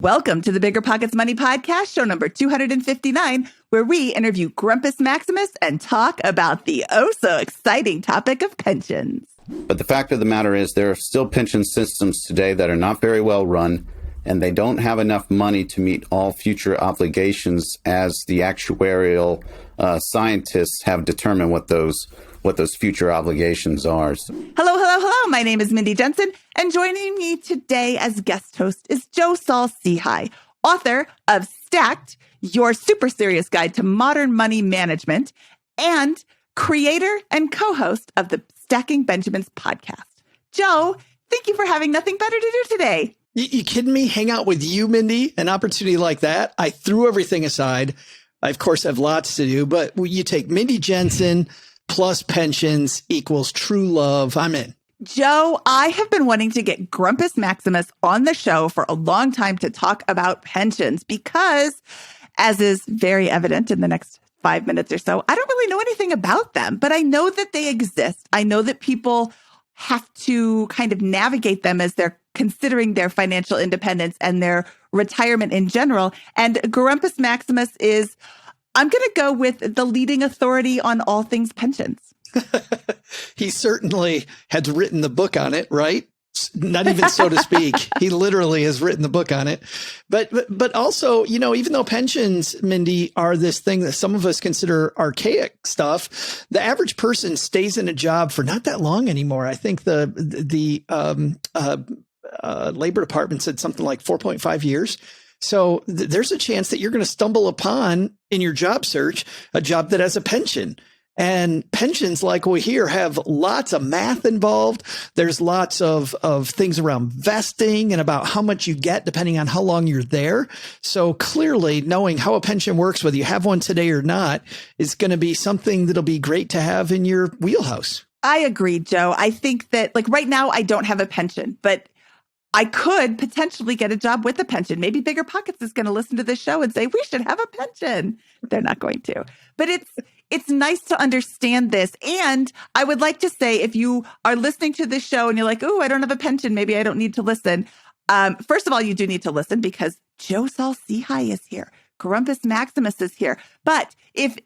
Welcome to the BiggerPockets Money Podcast, show number 259, where we interview Grumpus Maximus and talk about the oh-so-exciting topic of pensions. But the fact of the matter is there are still pension systems today that are not very well run, and they don't have enough money to meet all future obligations as the actuarial scientists have determined what those future obligations are. Hello. My name is Mindy Jensen, and joining me today as guest host is Joe Saul-Sehy, author of Stacked, Your Super Serious Guide to Modern Money Management, and creator and co-host of the Stacking Benjamins podcast. Joe, thank you for having nothing better to do today. You kidding me? Hang out with you, Mindy? An opportunity like that? I threw everything aside. I, of course, have lots to do, but you take Mindy Jensen plus pensions equals true love. I'm in. Joe, I have been wanting to get Grumpus Maximus on the show for a long time to talk about pensions because, as is very evident in the next 5 minutes or so, I don't really know anything about them, but I know that they exist. I know that people have to kind of navigate them as they're considering their financial independence and their retirement in general. And Grumpus Maximus is, I'm going to go with the leading authority on all things pensions. He certainly has written the book on it, right? Not even so to speak. He literally has written the book on it. But also, you know, even though pensions, Mindy, are this thing that some of us consider archaic stuff, the average person stays in a job for not that long anymore. I think the Labor Department said something like 4.5 years. So there's a chance that you're going to stumble upon in your job search a job that has a pension. And pensions, like we hear, have lots of math involved. There's lots of things around vesting and about how much you get depending on how long you're there. So clearly knowing how a pension works, whether you have one today or not, is going to be something that'll be great to have in your wheelhouse. I agree, Joe. I think that like right now I don't have a pension, but I could potentially get a job with a pension. Maybe BiggerPockets is going to listen to this show and say, we should have a pension. They're not going to. But it's nice to understand this. And I would like to say, if you are listening to this show and you're like, oh, I don't have a pension, maybe I don't need to listen. First of all, you do need to listen because Joe Saul-Sehy is here. Grumpus Maximus is here. But if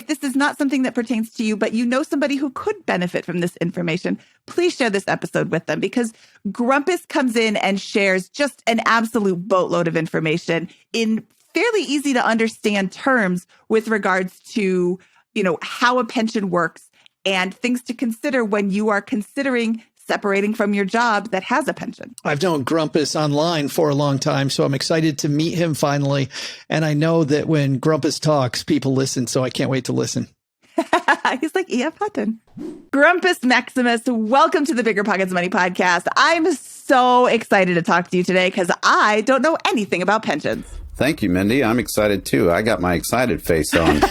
this is not something that pertains to you, but you know somebody who could benefit from this information, please share this episode with them because Grumpus comes in and shares just an absolute boatload of information in fairly easy to understand terms with regards to, you know, how a pension works and things to consider when you are considering separating from your job that has a pension. I've known Grumpus online for a long time, so I'm excited to meet him finally. And I know that when Grumpus talks, people listen, so I can't wait to listen. He's like E.F. Hutton. Grumpus Maximus, welcome to the BiggerPockets Money Podcast. I'm so excited to talk to you today because I don't know anything about pensions. Thank you, Mindy. I'm excited too. I got my excited face on.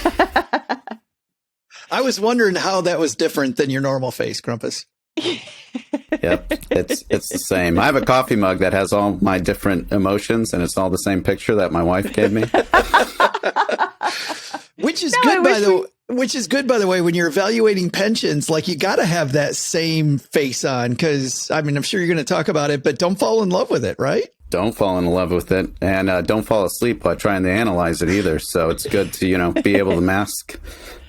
I was wondering how that was different than your normal face, Grumpus. Yep, it's the same. I have a coffee mug that has all my different emotions, and it's all the same picture that my wife gave me. Which is good, by the way, when you're evaluating pensions, like you got to have that same face on because, I mean, I'm sure you're going to talk about it, but don't fall in love with it, right? Don't fall in love with it, and don't fall asleep while trying to analyze it either. So it's good to, you know, be able to mask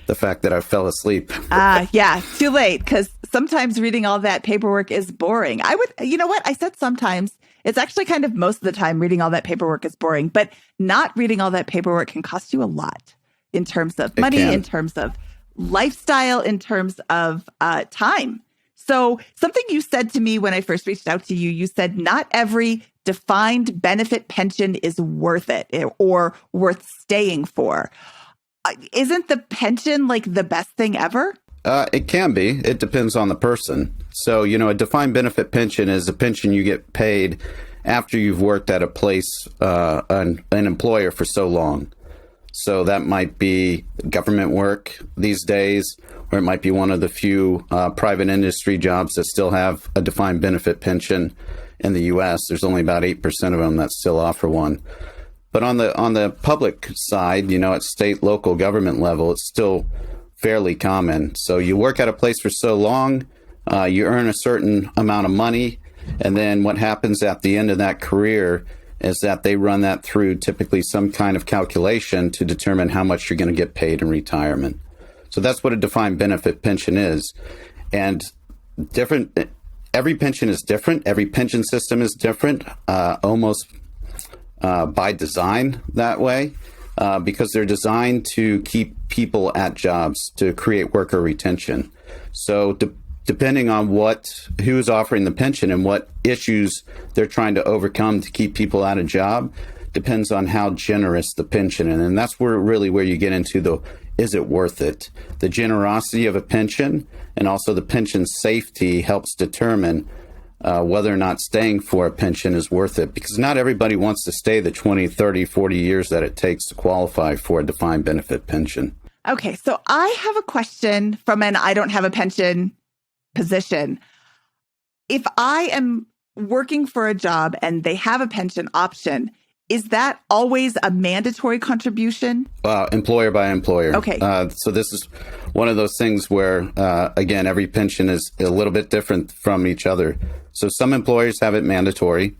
the fact that I fell asleep. Yeah, too late, because sometimes reading all that paperwork is boring. You know what? I said sometimes. It's actually kind of most of the time reading all that paperwork is boring, but not reading all that paperwork can cost you a lot in terms of money, in terms of lifestyle, in terms of time. So something you said to me when I first reached out to you, you said not every defined benefit pension is worth it or worth staying for. Isn't the pension like the best thing ever? It can be. It depends on the person. So, you know, a defined benefit pension is a pension you get paid after you've worked at a place, an employer for so long. So that might be government work these days, or it might be one of the few private industry jobs that still have a defined benefit pension in the U.S. There's only about 8% of them that still offer one. But on the public side, you know, at state, local government level, it's still fairly common. So you work at a place for so long, you earn a certain amount of money, and then what happens at the end of that career is that they run that through typically some kind of calculation to determine how much you're going to get paid in retirement. So that's what a defined benefit pension is. And every pension is different. Every pension system is different, almost by design that way, because they're designed to keep people at jobs, to create worker retention. So depending on who's offering the pension and what issues they're trying to overcome to keep people out of job, depends on how generous the pension is. And that's where you get into is it worth it? The generosity of a pension and also the pension safety helps determine whether or not staying for a pension is worth it, because not everybody wants to stay the 20, 30, 40 years that it takes to qualify for a defined benefit pension. Okay, so I have a question from an I don't have a pension position. If I am working for a job and they have a pension option, is that always a mandatory contribution? Employer by employer. Okay. So this is one of those things where, again, every pension is a little bit different from each other. So some employers have it mandatory,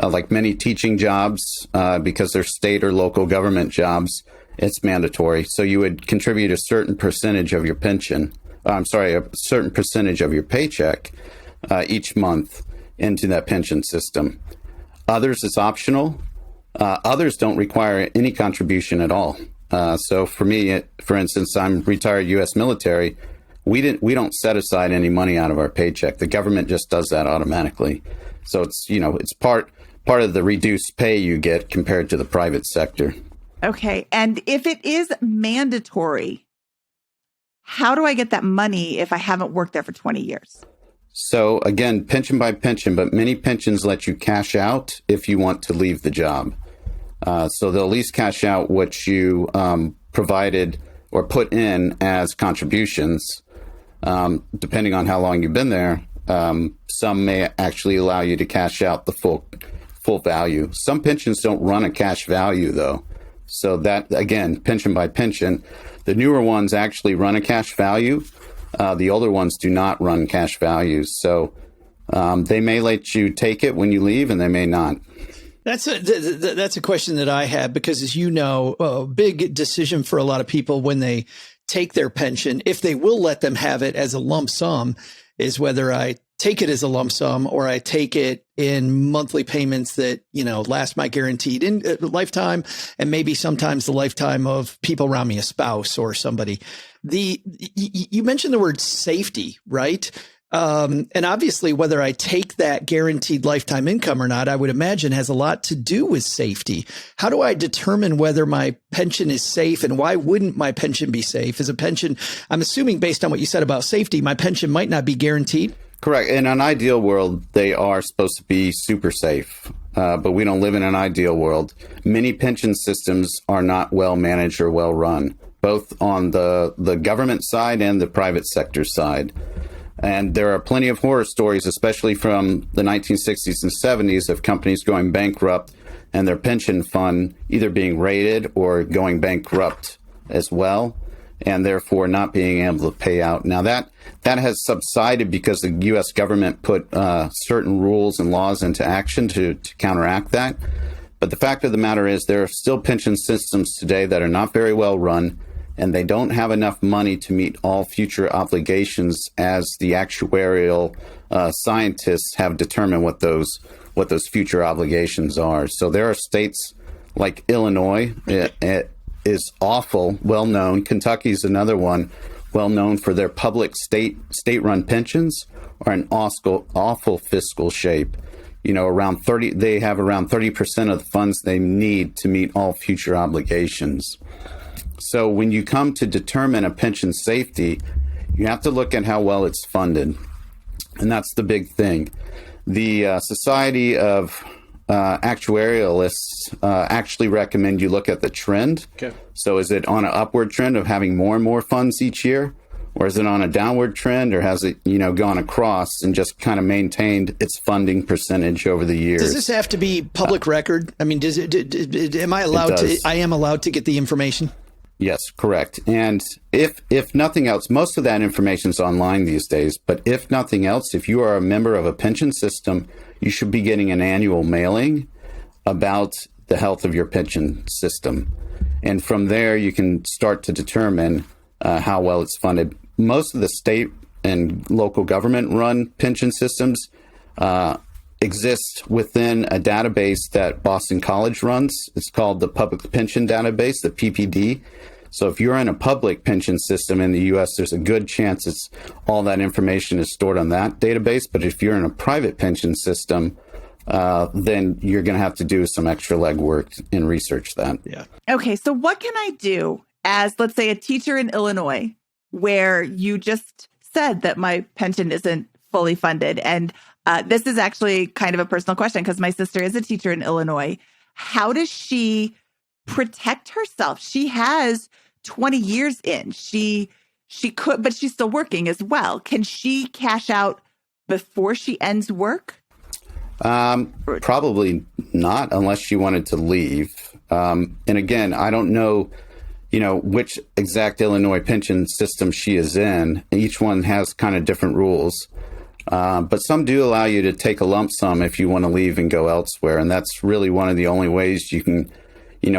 like many teaching jobs, because they're state or local government jobs, it's mandatory. So you would contribute a certain percentage of your pension, a certain percentage of your paycheck each month into that pension system. Others is optional. Others don't require any contribution at all. So for me, for instance, I'm retired U.S. military. We don't set aside any money out of our paycheck. The government just does that automatically. So it's part of the reduced pay you get compared to the private sector. Okay. And if it is mandatory, how do I get that money if I haven't worked there for 20 years? So again, pension by pension, but many pensions let you cash out if you want to leave the job. So they'll at least cash out what you provided or put in as contributions, depending on how long you've been there. Some may actually allow you to cash out the full value. Some pensions don't run a cash value, though. So that, again, pension by pension, the newer ones actually run a cash value. The older ones do not run cash values. So they may let you take it when you leave, and they may not. That's a question that I have, because, as you know, a big decision for a lot of people when they take their pension, if they will let them have it as a lump sum, is whether I take it as a lump sum or I take it in monthly payments that, last my guaranteed lifetime, and maybe sometimes the lifetime of people around me, a spouse or somebody. You mentioned the word safety, right? And obviously, whether I take that guaranteed lifetime income or not, I would imagine has a lot to do with safety. How do I determine whether my pension is safe, and why wouldn't my pension be safe? Is a pension, I'm assuming based on what you said about safety, my pension might not be guaranteed? Correct. In an ideal world, they are supposed to be super safe, but we don't live in an ideal world. Many pension systems are not well managed or well run, both on the government side and the private sector side. And there are plenty of horror stories, especially from the 1960s and 70s, of companies going bankrupt and their pension fund either being raided or going bankrupt as well, and therefore not being able to pay out. Now that has subsided because the U.S. government put certain rules and laws into action to counteract that. But the fact of the matter is there are still pension systems today that are not very well run, and they don't have enough money to meet all future obligations, as the actuarial scientists have determined what those future obligations are. So there are states like Illinois, it is awful, well known. Kentucky's another one, well known for their public state-run pensions are in awful fiscal shape. They have around 30% of the funds they need to meet all future obligations. So when you come to determine a pension safety, you have to look at how well it's funded. And that's the big thing. The Society of Actuarialists actually recommend you look at the trend. Okay. So is it on an upward trend of having more and more funds each year? Or is it on a downward trend, or has it, gone across and just kind of maintained its funding percentage over the years? Does this have to be public record? I mean, am I allowed to? I am allowed to get the information? Yes, correct. And if nothing else, most of that information is online these days, but if nothing else, if you are a member of a pension system, you should be getting an annual mailing about the health of your pension system. And from there, you can start to determine how well it's funded. Most of the state and local government run pension systems exist within a database that Boston College runs. It's called the Public Pension Database, the PPD. So if you're in a public pension system in the U.S., there's a good chance all that information is stored on that database. But if you're in a private pension system, then you're going to have to do some extra legwork and research that. Yeah. Okay, so what can I do as, let's say, a teacher in Illinois, where you just said that my pension isn't fully funded? And this is actually kind of a personal question because my sister is a teacher in Illinois. How does she protect herself? She has 20 years in. She could, but she's still working as well. Can she cash out before she ends work? Probably not, unless she wanted to leave. And again, I don't know, which exact Illinois pension system she is in. Each one has kind of different rules. But some do allow you to take a lump sum if you want to leave and go elsewhere. And that's really one of the only ways you can,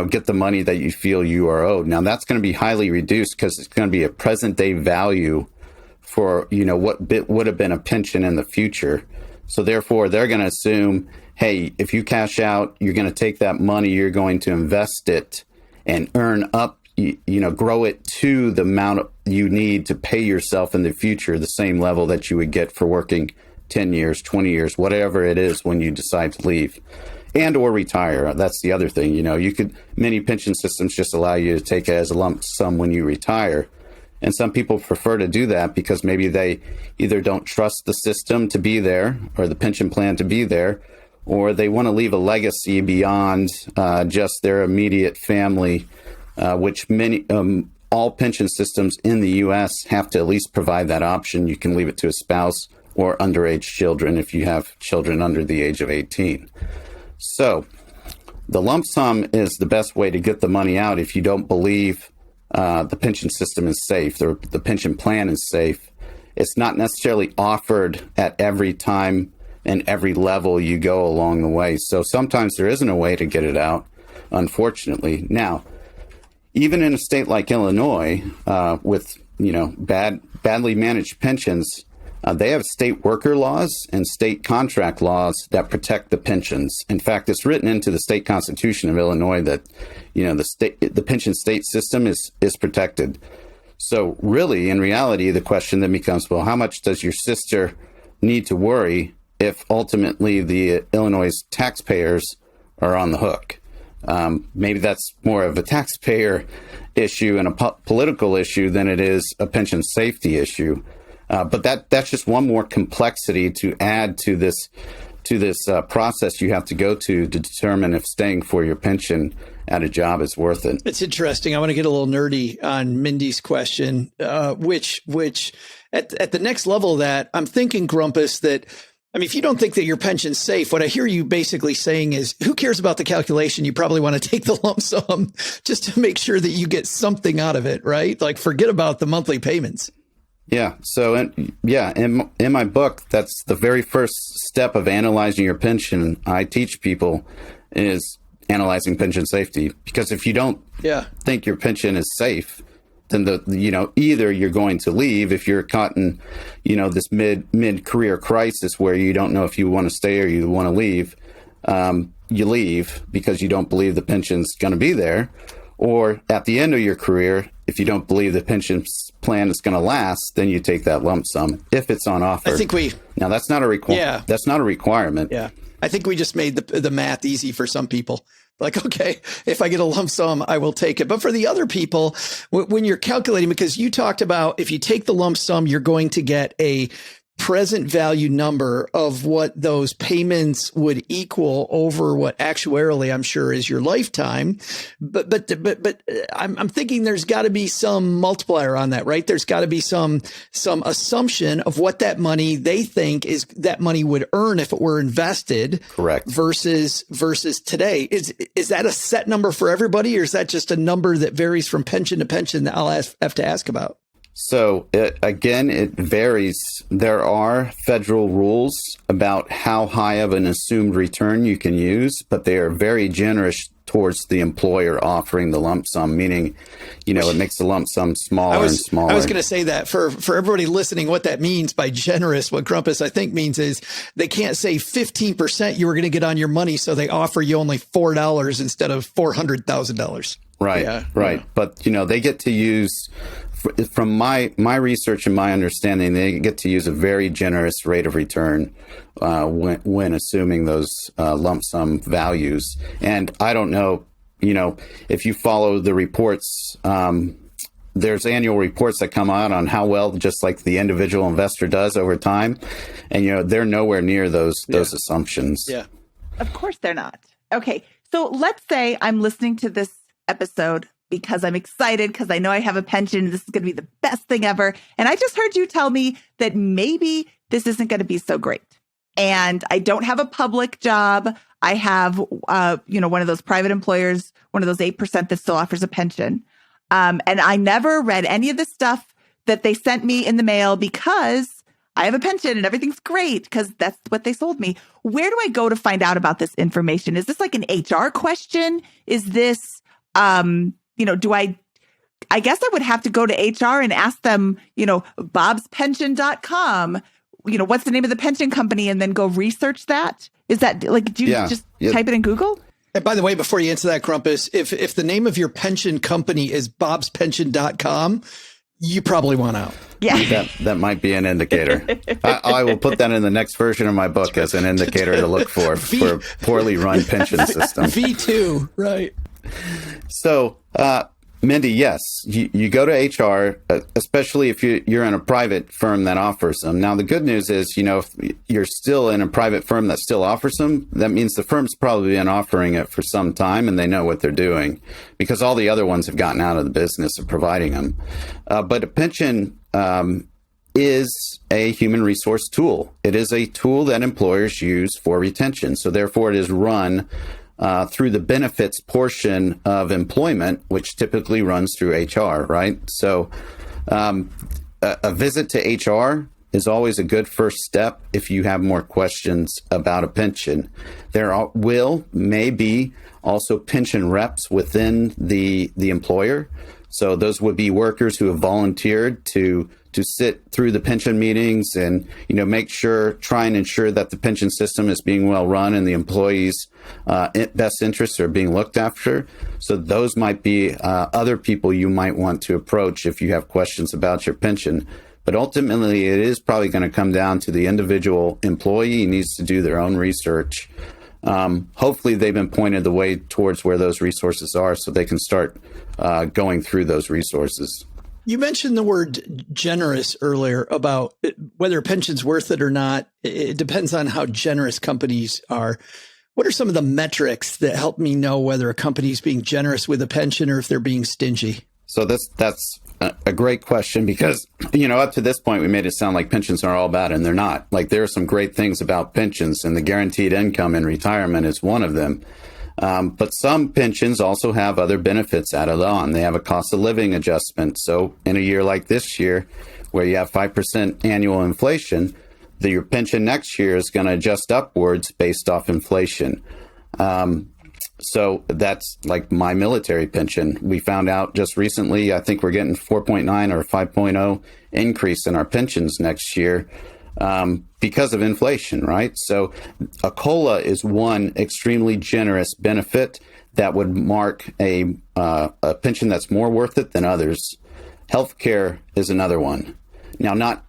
get the money that you feel you are owed. Now, that's going to be highly reduced because it's going to be a present day value for, what would have been a pension in the future. So therefore, they're going to assume, hey, if you cash out, you're going to take that money, you're going to invest it and earn up, grow it to the amount you need to pay yourself in the future, the same level that you would get for working 10 years, 20 years, whatever it is when you decide to leave and or retire. That's the other thing. Many pension systems just allow you to take it as a lump sum when you retire. And some people prefer to do that because maybe they either don't trust the system to be there or the pension plan to be there, or they want to leave a legacy beyond just their immediate family, which all pension systems in the U.S. have to at least provide that option. You can leave it to a spouse or underage children if you have children under the age of 18. So the lump sum is the best way to get the money out if you don't believe the pension system is safe, the pension plan is safe. It's not necessarily offered at every time and every level you go along the way. So sometimes there isn't a way to get it out, unfortunately. Now, even in a state like Illinois, with badly managed pensions, they have state worker laws and state contract laws that protect the pensions. In fact, it's written into the state constitution of Illinois that the pension state system is protected. So really, in reality, the question then becomes, well, how much does your sister need to worry if ultimately the Illinois taxpayers are on the hook? Maybe that's more of a taxpayer issue and a political issue than it is a pension safety issue. But that's just one more complexity to add to this process you have to go to determine if staying for your pension at a job is worth it. It's interesting. I want to get a little nerdy on Mindy's question, which at the next level of that, I'm thinking, Grumpus, that if you don't think that your pension's safe, what I hear you basically saying is, who cares about the calculation? You probably want to take the lump sum just to make sure that you get something out of it, right? Like, forget about the monthly payments. Yeah. So, in my book, that's the very first step of analyzing your pension. I teach people is analyzing pension safety, because if you don't think your pension is safe, then either you're going to leave if you're caught in, this mid career crisis where you don't know if you want to stay or you want to leave. You leave because you don't believe the pension's going to be there. Or at the end of your career, if you don't believe the pension plan is going to last, then you take that lump sum if it's on offer. I think now that's not a that's not a requirement. Yeah, I think we just made the math easy for some people. Like, okay, if I get a lump sum, I will take it. But for the other people, when you're calculating, because you talked about if you take the lump sum, you're going to get a present value number of what those payments would equal over what actuarially I'm sure is your lifetime. But I'm thinking there's got to be some multiplier on that, right? There's got to be some assumption of what that money they think is that money would earn if it were invested. Correct. Versus today. Is that a set number for everybody, or is that just a number that varies from pension to pension that I'll have to ask about? So again, it varies. There are federal rules about how high of an assumed return you can use, but they are very generous towards the employer offering the lump sum, meaning, it makes the lump sum smaller and smaller. I was going to say that for everybody listening, what that means by generous, what Grumpus I think means is they can't say 15% you were going to get on your money, so they offer you only $4 instead of $400,000. Right, yeah, right. Yeah. But, they get to use, from my research and my understanding, they get to use a very generous rate of return when assuming those lump sum values. And I don't know, if you follow the reports, there's annual reports that come out on how well just like the individual investor does over time. And, they're nowhere near those assumptions. Yeah. Of course they're not. Okay. So let's say I'm listening to this episode because I'm excited because I know I have a pension. This is going to be the best thing ever. And I just heard you tell me that maybe this isn't going to be so great. And I don't have a public job. I have, one of those private employers, one of those 8% that still offers a pension. And I never read any of the stuff that they sent me in the mail because I have a pension and everything's great because that's what they sold me. Where do I go to find out about this information? Is this like an HR question? Is this, I guess I would have to go to HR and ask them, bobspension.com, what's the name of the pension company and then go research that? Is that like, do you just type it in Google? And by the way, before you answer that, Grumpus, if the name of your pension company is bobspension.com, you probably want out. Yeah. That might be an indicator. I will put that in the next version of my book as an indicator to look for poorly run pension systems. V2, right. So, Mindy, yes, you go to HR, especially if you're in a private firm that offers them. Now, the good news is, if you're still in a private firm that still offers them, that means the firm's probably been offering it for some time and they know what they're doing because all the other ones have gotten out of the business of providing them. But a pension is a human resource tool. It is a tool that employers use for retention. So therefore, it is run through the benefits portion of employment, which typically runs through HR, right? So a visit to HR is always a good first step if you have more questions about a pension. There may be also pension reps within the employer. So those would be workers who have volunteered to sit through the pension meetings and, try and ensure that the pension system is being well run and the employees' best interests are being looked after. So those might be other people you might want to approach if you have questions about your pension. But ultimately, it is probably going to come down to the individual employee who needs to do their own research. Hopefully, they've been pointed the way towards where those resources are so they can start going through those resources. You mentioned the word generous earlier about whether a pension's worth it or not. It depends on how generous companies are. What are some of the metrics that help me know whether a company's being generous with a pension or if they're being stingy? So that's a great question because, up to this point, we made it sound like pensions are all bad, and they're not. Like, there are some great things about pensions, and the guaranteed income in retirement is one of them. But some pensions also have other benefits added on. They have a cost of living adjustment. So in a year like this year, where you have 5% annual inflation, your pension next year is going to adjust upwards based off inflation. So that's like my military pension. We found out just recently, I think we're getting 4.9 or 5.0 increase in our pensions next year. Because of inflation, right? So a COLA is one extremely generous benefit that would mark a pension that's more worth it than others. Healthcare is another one. Now, not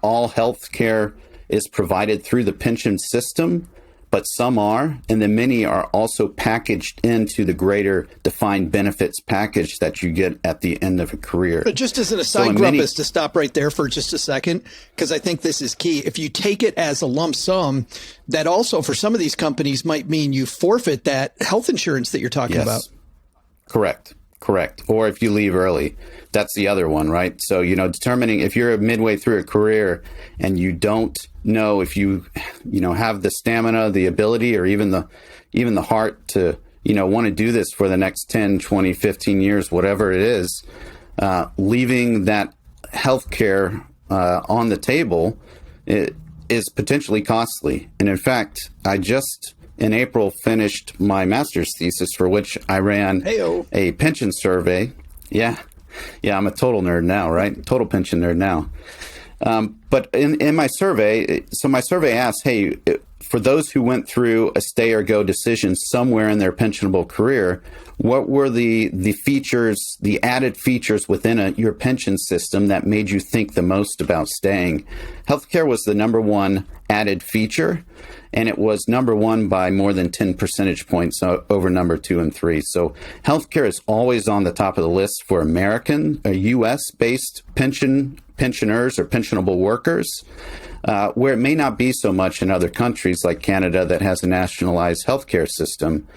all healthcare is provided through the pension system, but some are, and then many are also packaged into the greater defined benefits package that you get at the end of a career. But just as an aside, Grumpus, to stop right there for just a second, because I think this is key. If you take it as a lump sum, that also for some of these companies might mean you forfeit that health insurance that you're talking about. Correct. Or if you leave early, that's the other one, right? So, determining if you're midway through a career and you don't know if you have the stamina, the ability, or even the heart to, want to do this for the next 10, 20, 15 years, whatever it is, leaving that healthcare on the table, it is potentially costly. And in fact, I just in April finished my master's thesis, for which I ran a pension survey. Yeah, I'm a total nerd now, right? Total pension nerd now. But in my survey, my survey asked, hey, for those who went through a stay or go decision somewhere in their pensionable career, what were the features, the added features within your pension system that made you think the most about staying? Healthcare was the number one added feature, and it was number one by more than 10 percentage points over number 2 and 3. So healthcare is always on the top of the list for American, U.S.-based pensioners or pensionable workers, where it may not be so much in other countries like Canada that has a nationalized healthcare system.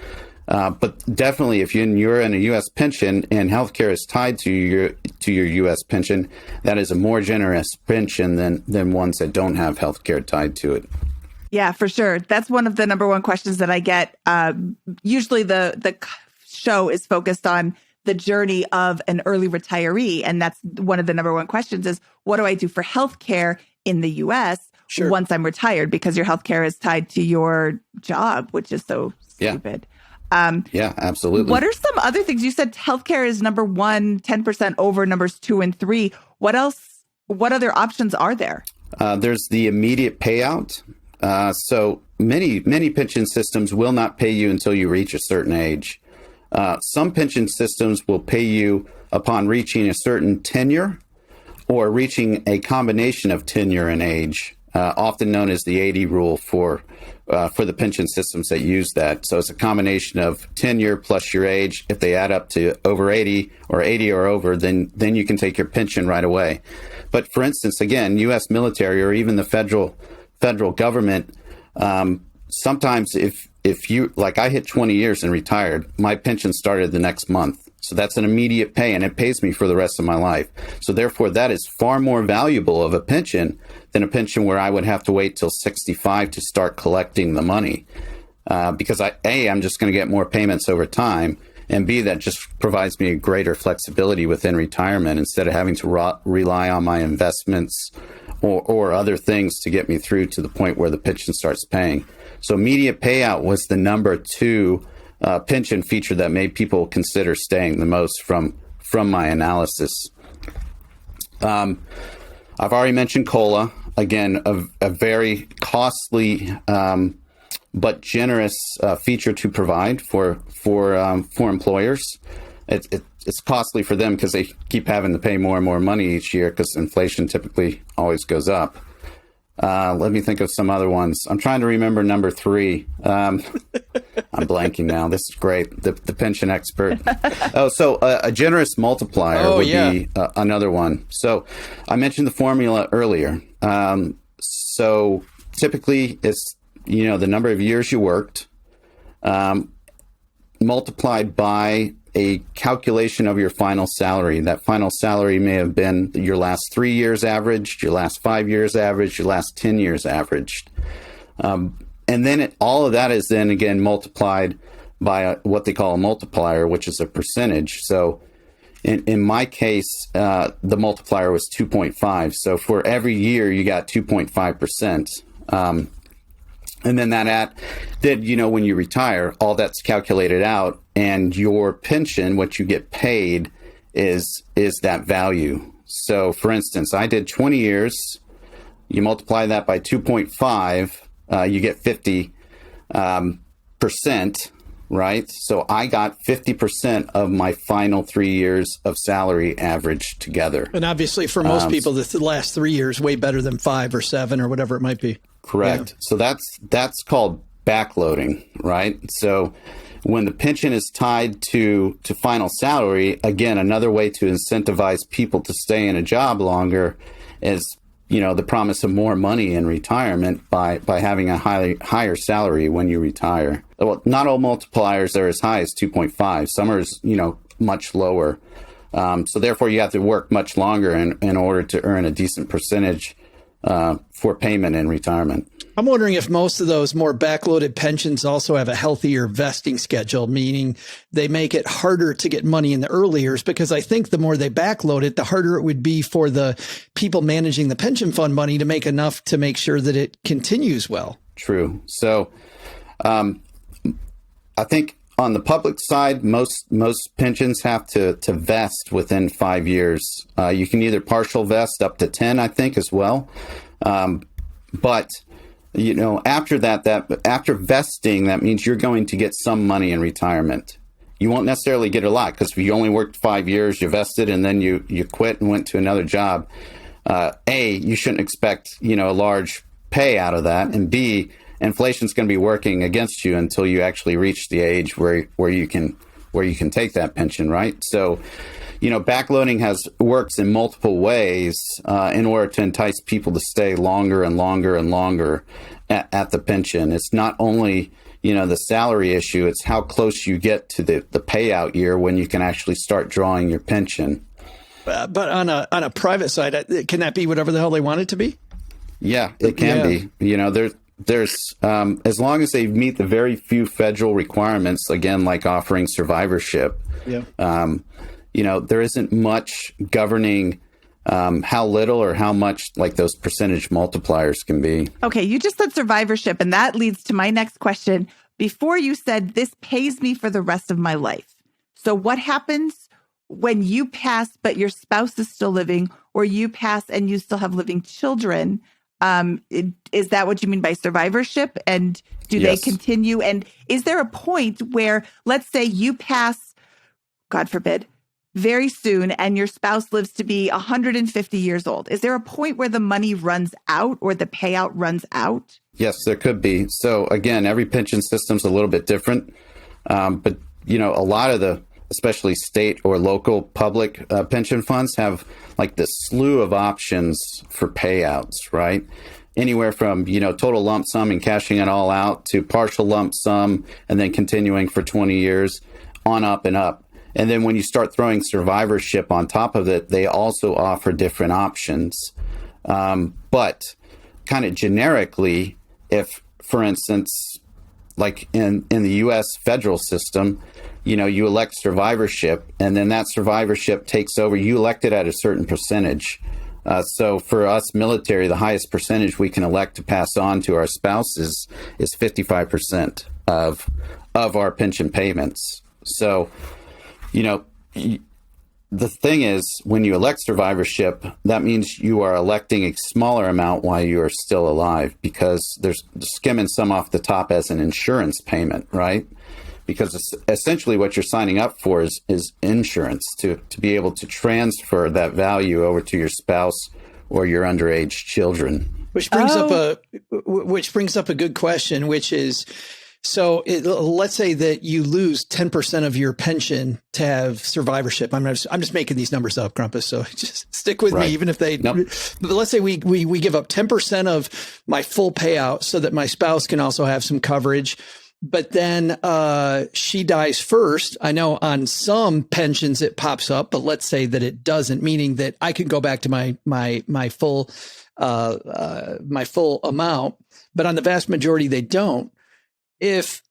But definitely, if you're in a U.S. pension and healthcare is tied to your U.S. pension, that is a more generous pension than ones that don't have healthcare tied to it. Yeah, for sure. That's one of the number one questions that I get. Usually the show is focused on the journey of an early retiree. And that's one of the number one questions is, what do I do for healthcare in the U.S. once I'm retired? Because your healthcare is tied to your job, which is so stupid. Yeah, absolutely. What are some other things? You said healthcare is number one, 10% over numbers 2 and 3. What else? What other options are there? There's the immediate payout. So many pension systems will not pay you until you reach a certain age. Some pension systems will pay you upon reaching a certain tenure or reaching a combination of tenure and age, often known as the 80 rule for the pension systems that use that. So it's a combination of tenure plus your age. If they add up to over 80 or 80 or over, then you can take your pension right away. But for instance, again, U.S. military or even the federal government, sometimes if you, like I hit 20 years and retired, my pension started the next month. So that's an immediate pay and it pays me for the rest of my life. So therefore that is far more valuable of a pension than a pension where I would have to wait till 65 to start collecting the money. Because I'm just going to get more payments over time, and B, that just provides me a greater flexibility within retirement instead of having to rely on my investments or other things to get me through to the point where the pension starts paying. So immediate payout was the number 2 pension feature that made people consider staying the most from my analysis. I've already mentioned COLA. Again, a very costly but generous feature to provide for employers. It's costly for them because they keep having to pay more and more money each year because inflation typically always goes up. Let me think of some other ones. I'm trying to remember number 3. I'm blanking now. This is great. The pension expert. So a generous multiplier would be another one. So I mentioned the formula earlier. So typically it's, the number of years you worked multiplied by a calculation of your final salary. That final salary may have been your last 3 years averaged, your last 5 years averaged, your last 10 years averaged. And then all of that is then again multiplied by what they call a multiplier, which is a percentage. So in my case, the multiplier was 2.5. So for every year, you got 2.5%. And then when you retire, all that's calculated out, and your pension, what you get paid, is that value. So, for instance, I did 20 years. You multiply that by 2.5, you get 50%, right? So I got 50% of my final 3 years of salary averaged together. And obviously, for most people, the last 3 years way better than 5 or 7 or whatever it might be. Correct. Yeah. So that's called backloading, right? So when the pension is tied to final salary, again, another way to incentivize people to stay in a job longer is, the promise of more money in retirement by having a higher salary when you retire. Well, not all multipliers are as high as 2.5. Some are, much lower. So therefore, you have to work much longer in order to earn a decent percentage for payment in retirement. I'm wondering if most of those more backloaded pensions also have a healthier vesting schedule, meaning they make it harder to get money in the early years, because I think the more they backload it, the harder it would be for the people managing the pension fund money to make enough to make sure that it continues well. True. So I think on the public side, most pensions have to vest within 5 years. You can either partial vest up to 10, I think, as well. But after after vesting, that means you're going to get some money in retirement. You won't necessarily get a lot, because if you only worked 5 years, you vested, and then you quit and went to another job. You shouldn't expect a large pay out of that, and B, inflation's going to be working against you until you actually reach the age where you can take that pension, right? So, backloading works in multiple ways in order to entice people to stay longer and longer and longer at the pension. It's not only the salary issue; it's how close you get to the payout year when you can actually start drawing your pension. But on a private side, can that be whatever the hell they want it to be? Yeah, it can be. There's as long as they meet the very few federal requirements, again, like offering survivorship. Yeah. There isn't much governing how little or how much, like, those percentage multipliers can be. Okay, you just said survivorship, and that leads to my next question. Before, you said this pays me for the rest of my life. So what happens when you pass but your spouse is still living, or you pass and you still have living children? Is that what you mean by survivorship? And do they continue? And is there a point where, let's say you pass, God forbid, very soon, and your spouse lives to be 150 years old? Is there a point where the money runs out or the payout runs out? Yes, there could be. So again, every pension system's a little bit different. But a lot of the, especially state or local public pension funds, have like this slew of options for payouts, right? Anywhere from, total lump sum and cashing it all out, to partial lump sum and then continuing for 20 years, on up and up. And then when you start throwing survivorship on top of it, they also offer different options. But kind of generically, if, for instance, like in the U.S. federal system, you elect survivorship, and then that survivorship takes over. You elect it at a certain percentage. So for us military, the highest percentage we can elect to pass on to our spouses is 55% of our pension payments. So, the thing is, when you elect survivorship, that means you are electing a smaller amount while you are still alive, because there's skimming some off the top as an insurance payment, right? Because essentially what you're signing up for is insurance to be able to transfer that value over to your spouse or your underage children. Which brings up a good question, which is, let's say that you lose 10% of your pension to have survivorship. I'm just making these numbers up, Grumpus, so just stick with me, even if they. Nope. But let's say we give up 10% of my full payout so that my spouse can also have some coverage. But then she dies first. I know on some pensions it pops up, but let's say that it doesn't, meaning that I can go back to my full amount. But on the vast majority, they don't. If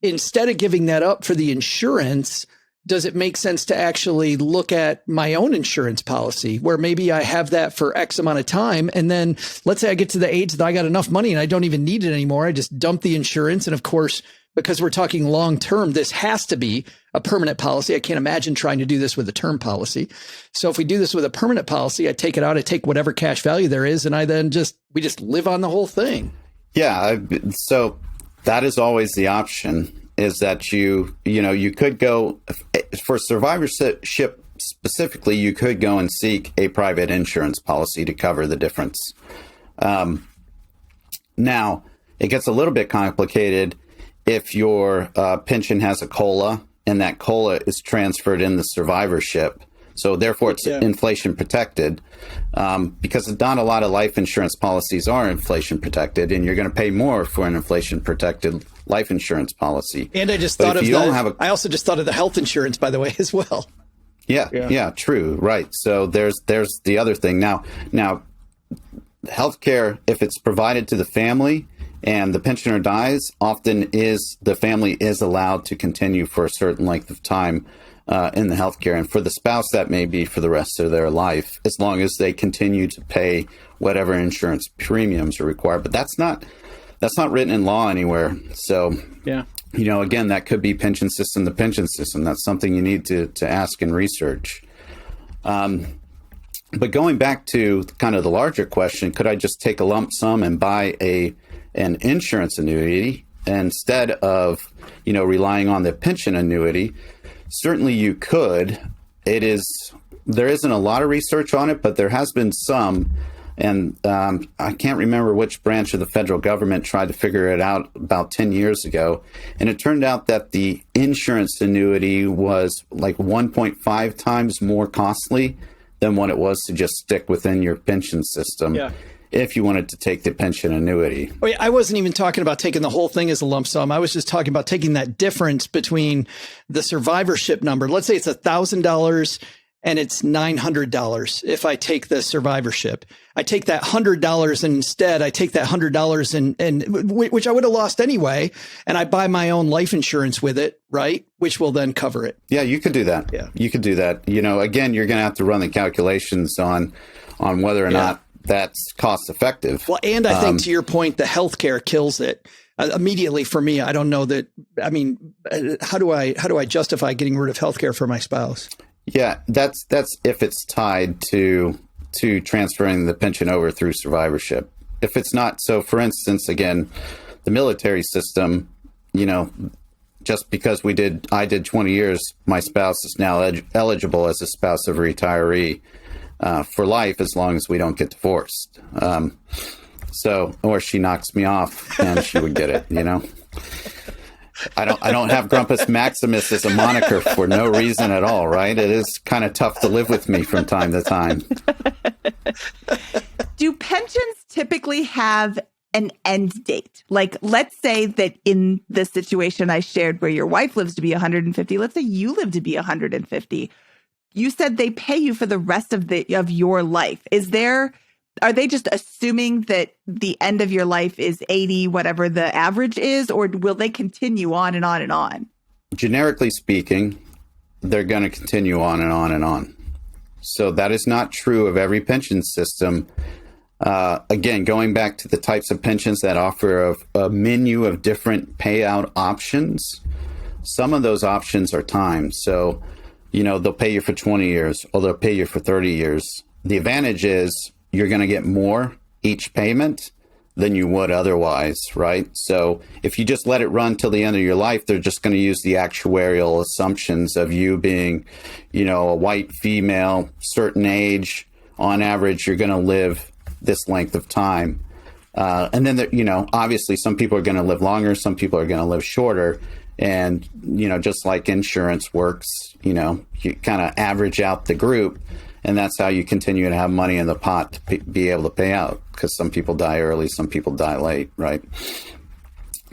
instead of giving that up for the insurance, does it make sense to actually look at my own insurance policy, where maybe I have that for X amount of time, and then let's say I get to the age that I got enough money and I don't even need it anymore. I just dump the insurance. And of course, because we're talking long term, this has to be a permanent policy. I can't imagine trying to do this with a term policy. So if we do this with a permanent policy, I take it out, I take whatever cash value there is, and we just live on the whole thing. Yeah. So that is always the option, is that you could go for survivorship specifically, you could go and seek a private insurance policy to cover the difference. Now, it gets a little bit complicated if your pension has a COLA and that COLA is transferred in the survivorship. So therefore, it's inflation protected, because not a lot of life insurance policies are inflation protected, and you're going to pay more for an inflation protected life insurance policy. And I just thought I also just thought of the health insurance, by the way, as well. Yeah, true, right. So there's the other thing. Now, healthcare, if it's provided to the family and the pensioner dies, often the family is allowed to continue for a certain length of time in the healthcare. And for the spouse, that may be for the rest of their life, as long as they continue to pay whatever insurance premiums are required. But that's not written in law anywhere. So, yeah. Again, that could be pension system to pension system. That's something you need to ask and research. But going back to kind of the larger question, could I just take a lump sum and buy an insurance annuity instead of, relying on the pension annuity? Certainly you could. There isn't a lot of research on it, but there has been some. And I can't remember which branch of the federal government tried to figure it out about 10 years ago. And it turned out that the insurance annuity was like 1.5 times more costly than what it was to just stick within your pension system. Yeah. If you wanted to take the pension annuity. Oh, yeah, I wasn't even talking about taking the whole thing as a lump sum. I was just talking about taking that difference between the survivorship number. Let's say it's $1,000 and it's $900 if I take the survivorship. I take that $100 and instead I take that $100 and which I would have lost anyway, and I buy my own life insurance with it, right? Which will then cover it. Yeah, you could do that. Yeah. You could do that. Again, you're going to have to run the calculations on whether or not that's cost effective. Well, and I think to your point, the healthcare kills it immediately for me. I don't know that. I mean, how do I justify getting rid of healthcare for my spouse? Yeah, that's if it's tied to transferring the pension over through survivorship. If it's not, so for instance, again, the military system, just because I did 20 years, my spouse is now eligible as a spouse of a retiree for life, as long as we don't get divorced. Or she knocks me off and she would get it, I don't have Grumpus Maximus as a moniker for no reason at all, right? It is kind of tough to live with me from time to time. Do pensions typically have an end date? Like, let's say that in the situation I shared where your wife lives to be 150, let's say you live to be 150. You said they pay you for the rest of your life. Are they just assuming that the end of your life is 80, whatever the average is, or will they continue on and on and on? Generically speaking, they're going to continue on and on and on. So that is not true of every pension system. Again, going back to the types of pensions that offer a menu of different payout options, some of those options are timed. So, they'll pay you for 20 years or they'll pay you for 30 years. The advantage is you're going to get more each payment than you would otherwise, right? So if you just let it run till the end of your life, they're just going to use the actuarial assumptions of you being, a white female, certain age. On average, you're going to live this length of time. And then, obviously some people are going to live longer, some people are going to live shorter. And, just like insurance works, you kind of average out the group. And that's how you continue to have money in the pot to be able to pay out, because some people die early, some people die late, right?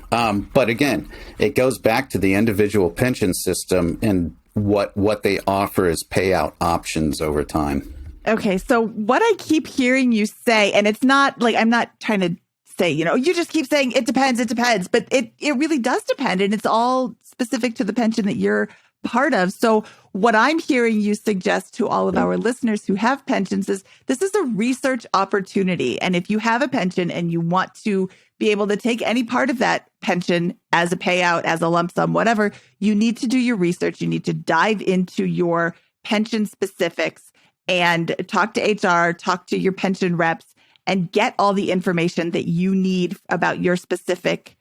But again, it goes back to the individual pension system and what they offer as payout options over time. Okay, so what I keep hearing you say, and it's not like I'm not trying to say, you just keep saying it depends, but it really does depend, and it's all specific to the pension that you're part of. So what I'm hearing you suggest to all of our listeners who have pensions is this is a research opportunity. And if you have a pension and you want to be able to take any part of that pension as a payout, as a lump sum, whatever, you need to do your research. You need to dive into your pension specifics and talk to HR, talk to your pension reps, and get all the information that you need about your specific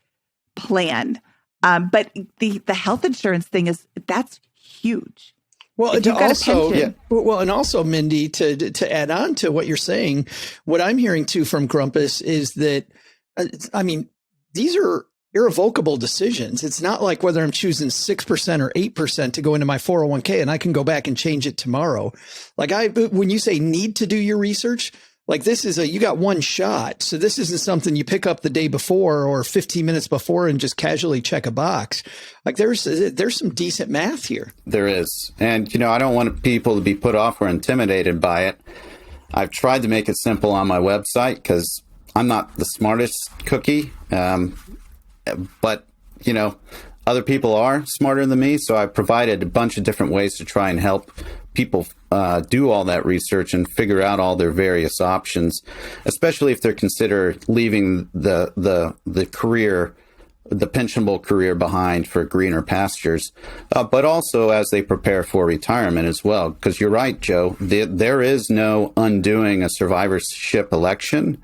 plan. But the health insurance thing that's huge. Well, and also, Mindy, to add on to what you're saying, what I'm hearing too from Grumpus is that, these are irrevocable decisions. It's not like whether I'm choosing 6% or 8% to go into my 401k and I can go back and change it tomorrow. Like when you say need to do your research, like this is you got one shot. So this isn't something you pick up the day before or 15 minutes before and just casually check a box. Like there's some decent math here. There is. And, I don't want people to be put off or intimidated by it. I've tried to make it simple on my website because I'm not the smartest cookie, but, other people are smarter than me. So I've provided a bunch of different ways to try and help people do all that research and figure out all their various options, especially if they're considered leaving the career, the pensionable career behind for greener pastures, but also as they prepare for retirement as well. Because you're right, Joe, there is no undoing a survivorship election.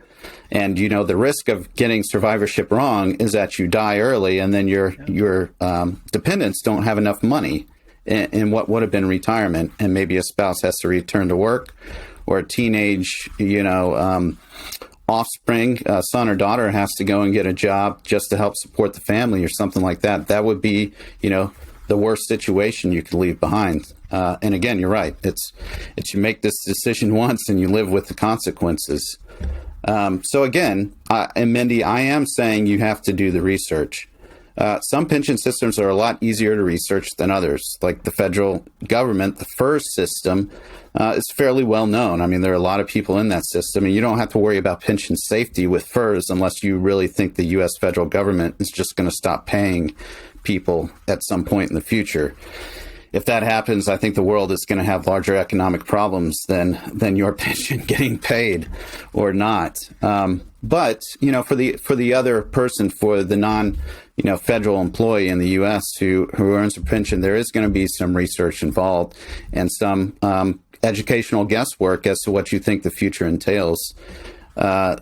And, the risk of getting survivorship wrong is that you die early and then your dependents don't have enough money in what would have been retirement. And maybe a spouse has to return to work, or a teenage, offspring, son or daughter has to go and get a job just to help support the family or something like that. That would be, the worst situation you could leave behind. And again, you're right. It's you make this decision once and you live with the consequences. So again, and Mindy, I am saying you have to do the research. Some pension systems are a lot easier to research than others. Like the federal government, the FIRS system is fairly well known. I mean, there are a lot of people in that system, and you don't have to worry about pension safety with FIRS unless you really think the U.S. federal government is just going to stop paying people at some point in the future. If that happens, I think the world is going to have larger economic problems than your pension getting paid or not. But for the other person, for the non federal employee in the U.S. who earns a pension, there is going to be some research involved and some educational guesswork as to what you think the future entails.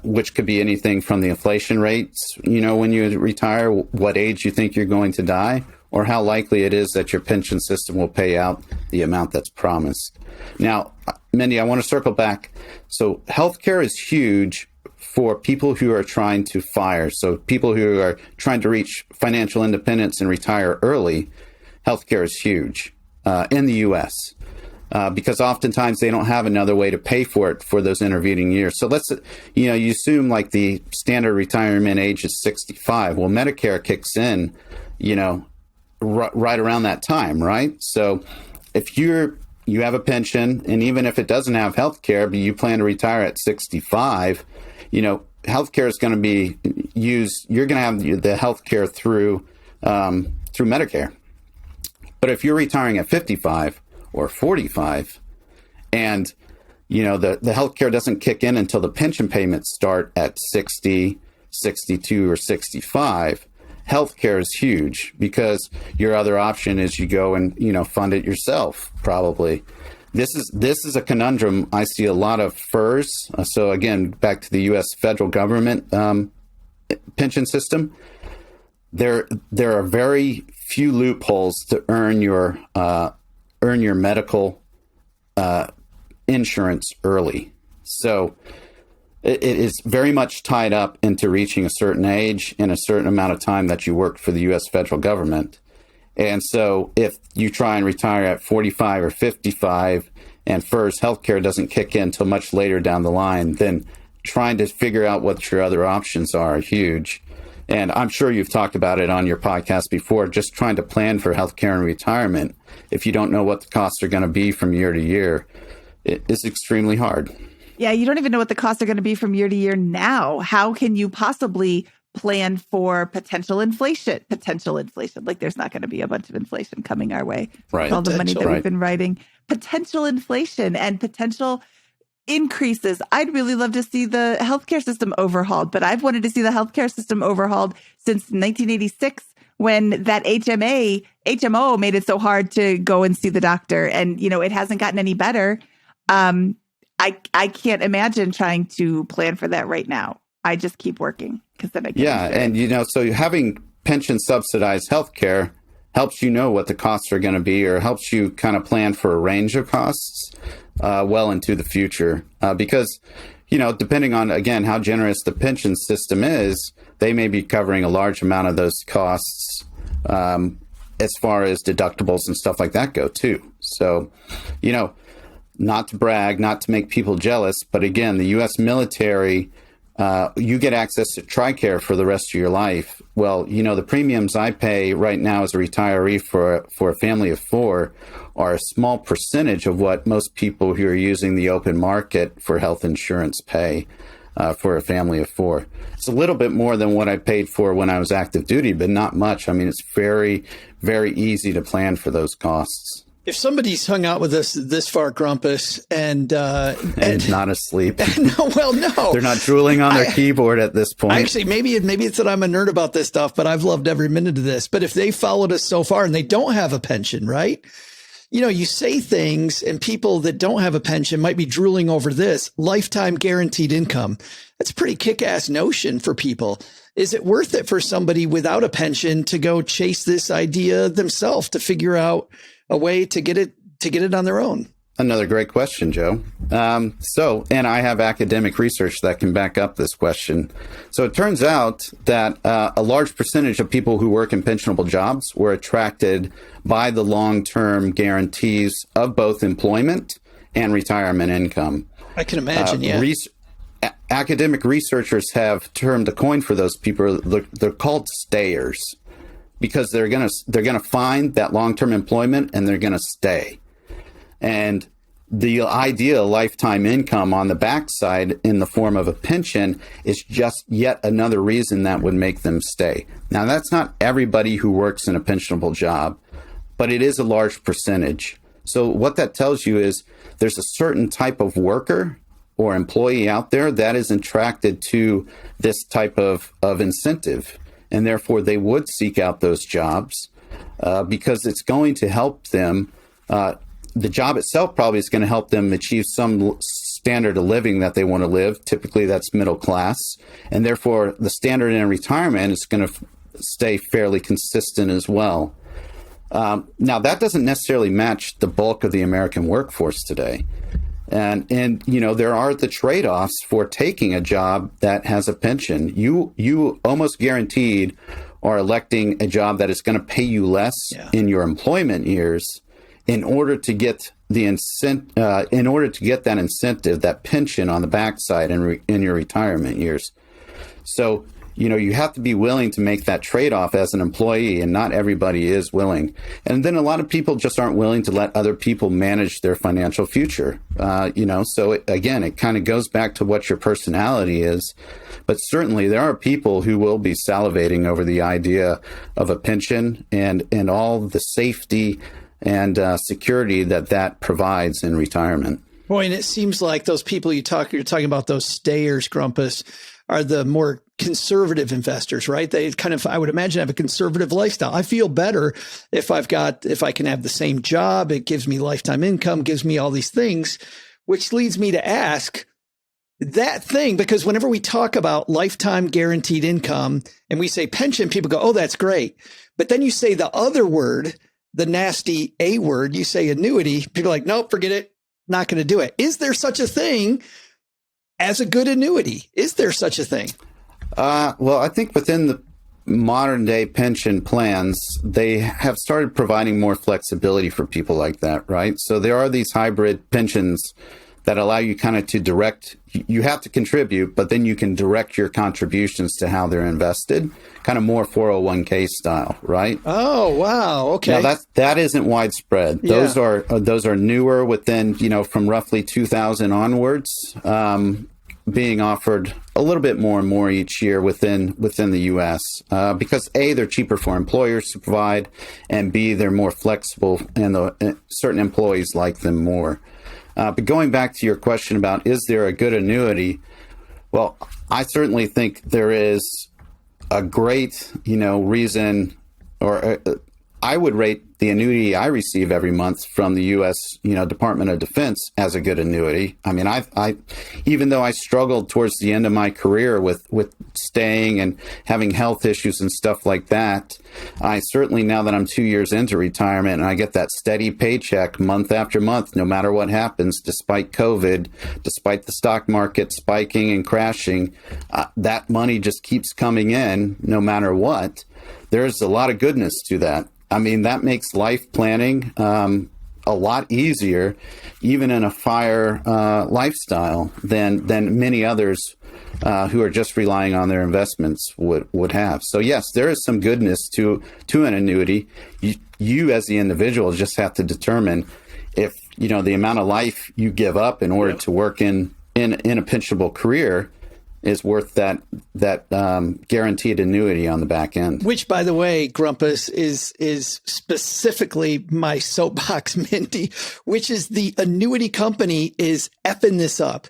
Which could be anything from the inflation rates, when you retire, what age you think you're going to die, or how likely it is that your pension system will pay out the amount that's promised. Now, Mindy, I want to circle back. So healthcare is huge for people who are trying to FI-ers. So people who are trying to reach financial independence and retire early, healthcare is huge in the U.S. Because oftentimes they don't have another way to pay for it for those intervening years. So let's, you assume like the standard retirement age is 65. Well, Medicare kicks in, right around that time, right? So if you have a pension, and even if it doesn't have health care, but you plan to retire at 65, health care is going to be used. You're going to have the health care through Medicare. But if you're retiring at 55 or 45, and the health care doesn't kick in until the pension payments start at 60, 62, or 65, healthcare is huge, because your other option is you go and fund it yourself. Probably, this is a conundrum I see a lot of FIRS. So again, back to the U.S. federal government pension system. There are very few loopholes to earn your medical insurance early. So it is very much tied up into reaching a certain age and a certain amount of time that you worked for the U.S. federal government. And so if you try and retire at 45 or 55 and FIRS healthcare doesn't kick in until much later down the line, then trying to figure out what your other options are huge. And I'm sure you've talked about it on your podcast before, just trying to plan for healthcare and retirement. If you don't know what the costs are going to be from year to year, it is extremely hard. Yeah, you don't even know what the costs are going to be from year to year now. How can you possibly plan for potential inflation? Like there's not going to be a bunch of inflation coming our way. Right. All the money that right. we've been writing. Potential inflation and potential increases. I'd really love to see the healthcare system overhauled, but I've wanted to see the healthcare system overhauled since 1986, when that HMO made it so hard to go and see the doctor. And, it hasn't gotten any better. I can't imagine trying to plan for that right now. I just keep working because then I get and so having pension subsidized healthcare helps you know what the costs are going to be, or helps you kind of plan for a range of costs well into the future. Because depending on, again, how generous the pension system is, they may be covering a large amount of those costs as far as deductibles and stuff like that go too. So, not to brag, not to make people jealous, but again, the U.S. military you get access to TRICARE for the rest of your life. Well, the premiums I pay right now as a retiree for a family of 4 are a small percentage of what most people who are using the open market for health insurance pay for a family of 4. It's a little bit more than what I paid for when I was active duty, but not much. I mean, it's very, very easy to plan for those costs. If somebody's hung out with us this far, Grumpus, and not asleep. No. They're not drooling on their keyboard at this point. Actually, maybe it's that I'm a nerd about this stuff, but I've loved every minute of this. But if they followed us so far and they don't have a pension, right? You say things and people that don't have a pension might be drooling over this lifetime guaranteed income. That's a pretty kick-ass notion for people. Is it worth it for somebody without a pension to go chase this idea themselves to figure out a way to get it on their own? Another great question, Joe. And I have academic research that can back up this question. So it turns out that a large percentage of people who work in pensionable jobs were attracted by the long-term guarantees of both employment and retirement income. I can imagine, yeah. Academic researchers have termed a coin for those people. They're called stayers, because they're gonna find that long-term employment and they're gonna stay. And the idea of lifetime income on the backside in the form of a pension is just yet another reason that would make them stay. Now, that's not everybody who works in a pensionable job, but it is a large percentage. So what that tells you is there's a certain type of worker or employee out there that is attracted to this type of incentive. And therefore, they would seek out those jobs because it's going to help them. The job itself probably is going to help them achieve some standard of living that they want to live. Typically, that's middle class. And therefore, the standard in retirement is going to stay fairly consistent as well. Now, that doesn't necessarily match the bulk of the American workforce today. And there are the trade-offs for taking a job that has a pension. You almost guaranteed are electing a job that is going to pay you less in your employment years in order to get that incentive, that pension on the backside in your retirement years. So, you have to be willing to make that trade-off as an employee, and not everybody is willing. And then a lot of people just aren't willing to let other people manage their financial future. So it kind of goes back to what your personality is. But certainly there are people who will be salivating over the idea of a pension and all the safety and security that provides in retirement. Boy, and it seems like those people you're talking about, those stayers, Grumpus, are the more conservative investors, right? They kind of, I would imagine, have a conservative lifestyle. I feel better if I can have the same job. It gives me lifetime income, gives me all these things, which leads me to ask that thing, because whenever we talk about lifetime guaranteed income and we say pension, people go, oh, that's great. But then you say the other word, the nasty A word, you say annuity, people are like, nope, forget it. Not going to do it. Is there such a thing as a good annuity? Is there such a thing? Well, I think within the modern day pension plans, they have started providing more flexibility for people like that, right? So there are these hybrid pensions that allow you kind of to direct, you have to contribute, but then you can direct your contributions to how they're invested, kind of more 401k style, right? Oh, wow. Okay. Now that isn't widespread. Yeah. Those are newer within, from roughly 2000 onwards, being offered a little bit more and more each year within the U.S. Because A, they're cheaper for employers to provide, and B, they're more flexible, and certain employees like them more. But going back to your question about, is there a good annuity? Well, I certainly think there is a great, reason, or I would rate the annuity I receive every month from the U.S., Department of Defense as a good annuity. I mean, I even though I struggled towards the end of my career with staying and having health issues and stuff like that, I certainly, now that I'm 2 years into retirement and I get that steady paycheck month after month, no matter what happens, despite COVID, despite the stock market spiking and crashing, that money just keeps coming in no matter what. There's a lot of goodness to that. I mean, that makes life planning a lot easier, even in a FI-er lifestyle, than many others who are just relying on their investments would have. So yes, there is some goodness to an annuity. You as the individual just have to determine if, the amount of life you give up in order to work in a pensionable career is worth that guaranteed annuity on the back end. Which, by the way, Grumpus, is specifically my soapbox, Mindy, which is the annuity company is effing this up.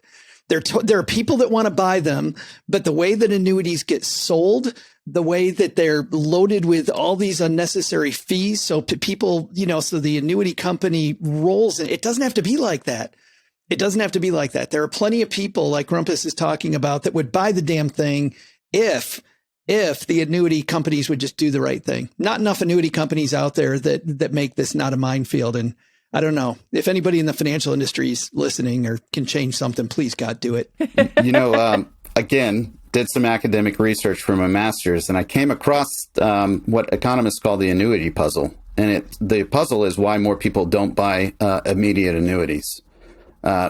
There are people that want to buy them, but the way that annuities get sold, the way that they're loaded with all these unnecessary fees, so people, so the annuity company rolls it. It doesn't have to be like that. It doesn't have to be like that. There are plenty of people like Grumpus is talking about that would buy the damn thing if the annuity companies would just do the right thing. Not enough annuity companies out there that make this not a minefield. And I don't know if anybody in the financial industry is listening or can change something, please God, do it. Again, did some academic research for my master's, and I came across what economists call the annuity puzzle. And the puzzle is why more people don't buy immediate annuities.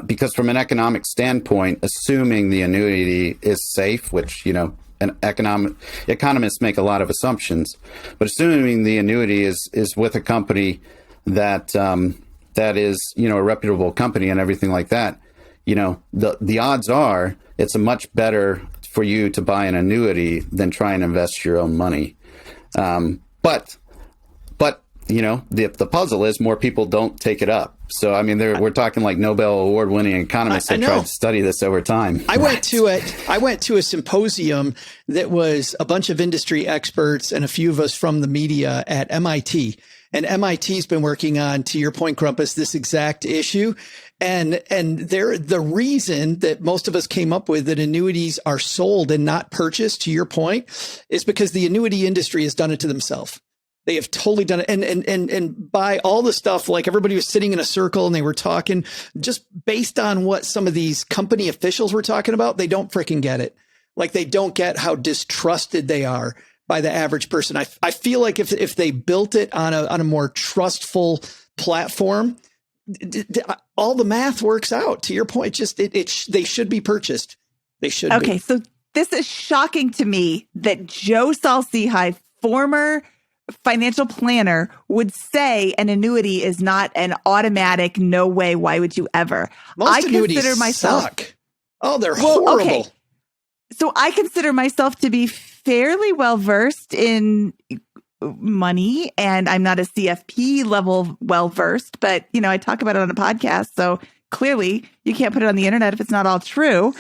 Because from an economic standpoint, assuming the annuity is safe, which, economists make a lot of assumptions, but assuming the annuity is with a company that is, a reputable company and everything like that, the odds are it's a much better for you to buy an annuity than try and invest your own money. But the puzzle is more people don't take it up. So, we're talking like Nobel Award winning economists that tried to study this over time. I went to a symposium that was a bunch of industry experts and a few of us from the media at MIT. And MIT's been working on, to your point, Grumpus, this exact issue. And the reason that most of us came up with that annuities are sold and not purchased, to your point, is because the annuity industry has done it to themselves. They have totally done it. And by all the stuff, like everybody was sitting in a circle and they were talking just based on what some of these company officials were talking about. They don't freaking get it. Like they don't get how distrusted they are by the average person. I feel like if they built it on a more trustful platform, all the math works out. To your point, just they should be purchased. They should be. Okay, so this is shocking to me that Joe Saul-Sehy, former financial planner, would say an annuity is not an automatic, no way, why would you ever? Most annuities suck. Oh, they're horrible. Okay. So I consider myself to be fairly well versed in money, and I'm not a CFP level well versed, but I talk about it on a podcast. So clearly you can't put it on the internet if it's not all true.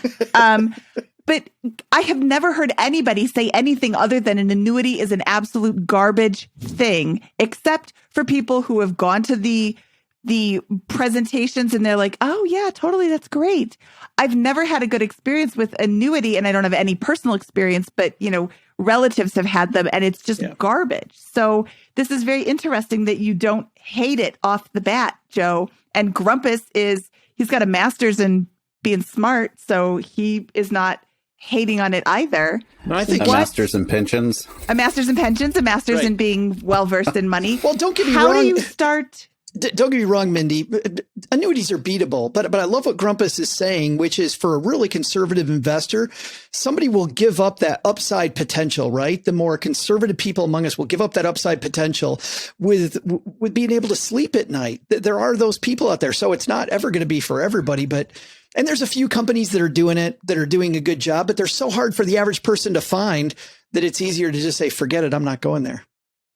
But I have never heard anybody say anything other than an annuity is an absolute garbage thing, except for people who have gone to the presentations and they're like, oh yeah, totally. That's great. I've never had a good experience with annuity, and I don't have any personal experience, but relatives have had them and it's just garbage. So this is very interesting that you don't hate it off the bat, Joe. And Grumpus he's got a master's in being smart. So he is not hating on it either. I think a master's in pensions. A master's in pensions, a master's in being well-versed in money. Well, don't get me wrong. How do you start? Don't get me wrong, Mindy. Annuities are beatable, but I love what Grumpus is saying, which is for a really conservative investor, somebody will give up that upside potential, right? The more conservative people among us will give up that upside potential with being able to sleep at night. There are those people out there, so it's not ever going to be for everybody, and there's a few companies that are doing it, that are doing a good job, but they're so hard for the average person to find that it's easier to just say, forget it, I'm not going there.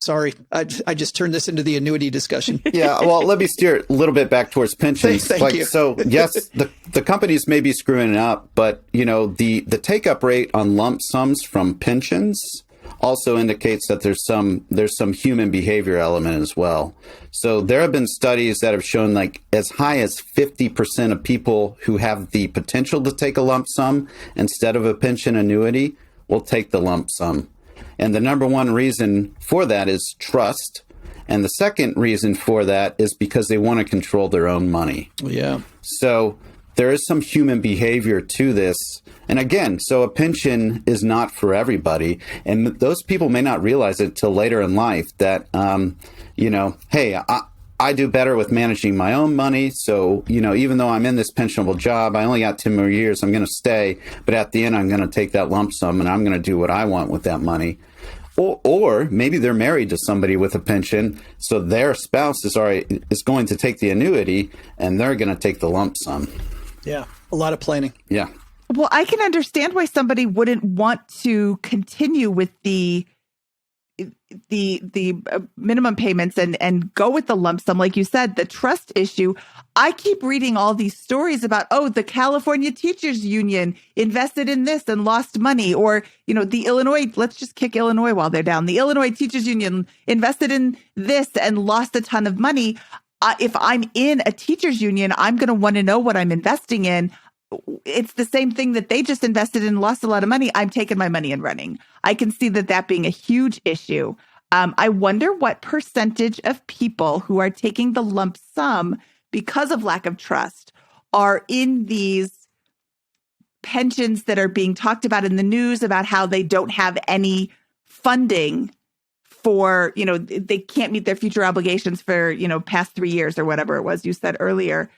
Sorry, I just turned this into the annuity discussion. Yeah, well, let me steer a little bit back towards pensions. Thank you. So, yes, the companies may be screwing it up, but, the take-up rate on lump sums from pensions also indicates that there's some human behavior element as well. So there have been studies that have shown like as high as 50% of people who have the potential to take a lump sum instead of a pension annuity will take the lump sum. And the number one reason for that is trust. And the second reason for that is because they want to control their own money. Yeah. So there is some human behavior to this. And again, so a pension is not for everybody. And those people may not realize it till later in life that, hey, I do better with managing my own money. So, even though I'm in this pensionable job, I only got 10 more years, I'm going to stay. But at the end, I'm going to take that lump sum and I'm going to do what I want with that money. Or maybe they're married to somebody with a pension, so their spouse is going to take the annuity and they're going to take the lump sum. Yeah, a lot of planning. Yeah. Well, I can understand why somebody wouldn't want to continue with the minimum payments and go with the lump sum. Like you said, the trust issue. I keep reading all these stories about, the California Teachers Union invested in this and lost money, or, the Illinois, let's just kick Illinois while they're down. The Illinois Teachers Union invested in this and lost a ton of money. If I'm in a teachers union, I'm going to want to know what I'm investing in. It's the same thing that they just invested in and lost a lot of money. I'm taking my money and running. I can see that being a huge issue. I wonder what percentage of people who are taking the lump sum because of lack of trust are in these pensions that are being talked about in the news about how they don't have any funding for, they can't meet their future obligations for, past 3 years or whatever it was you said earlier,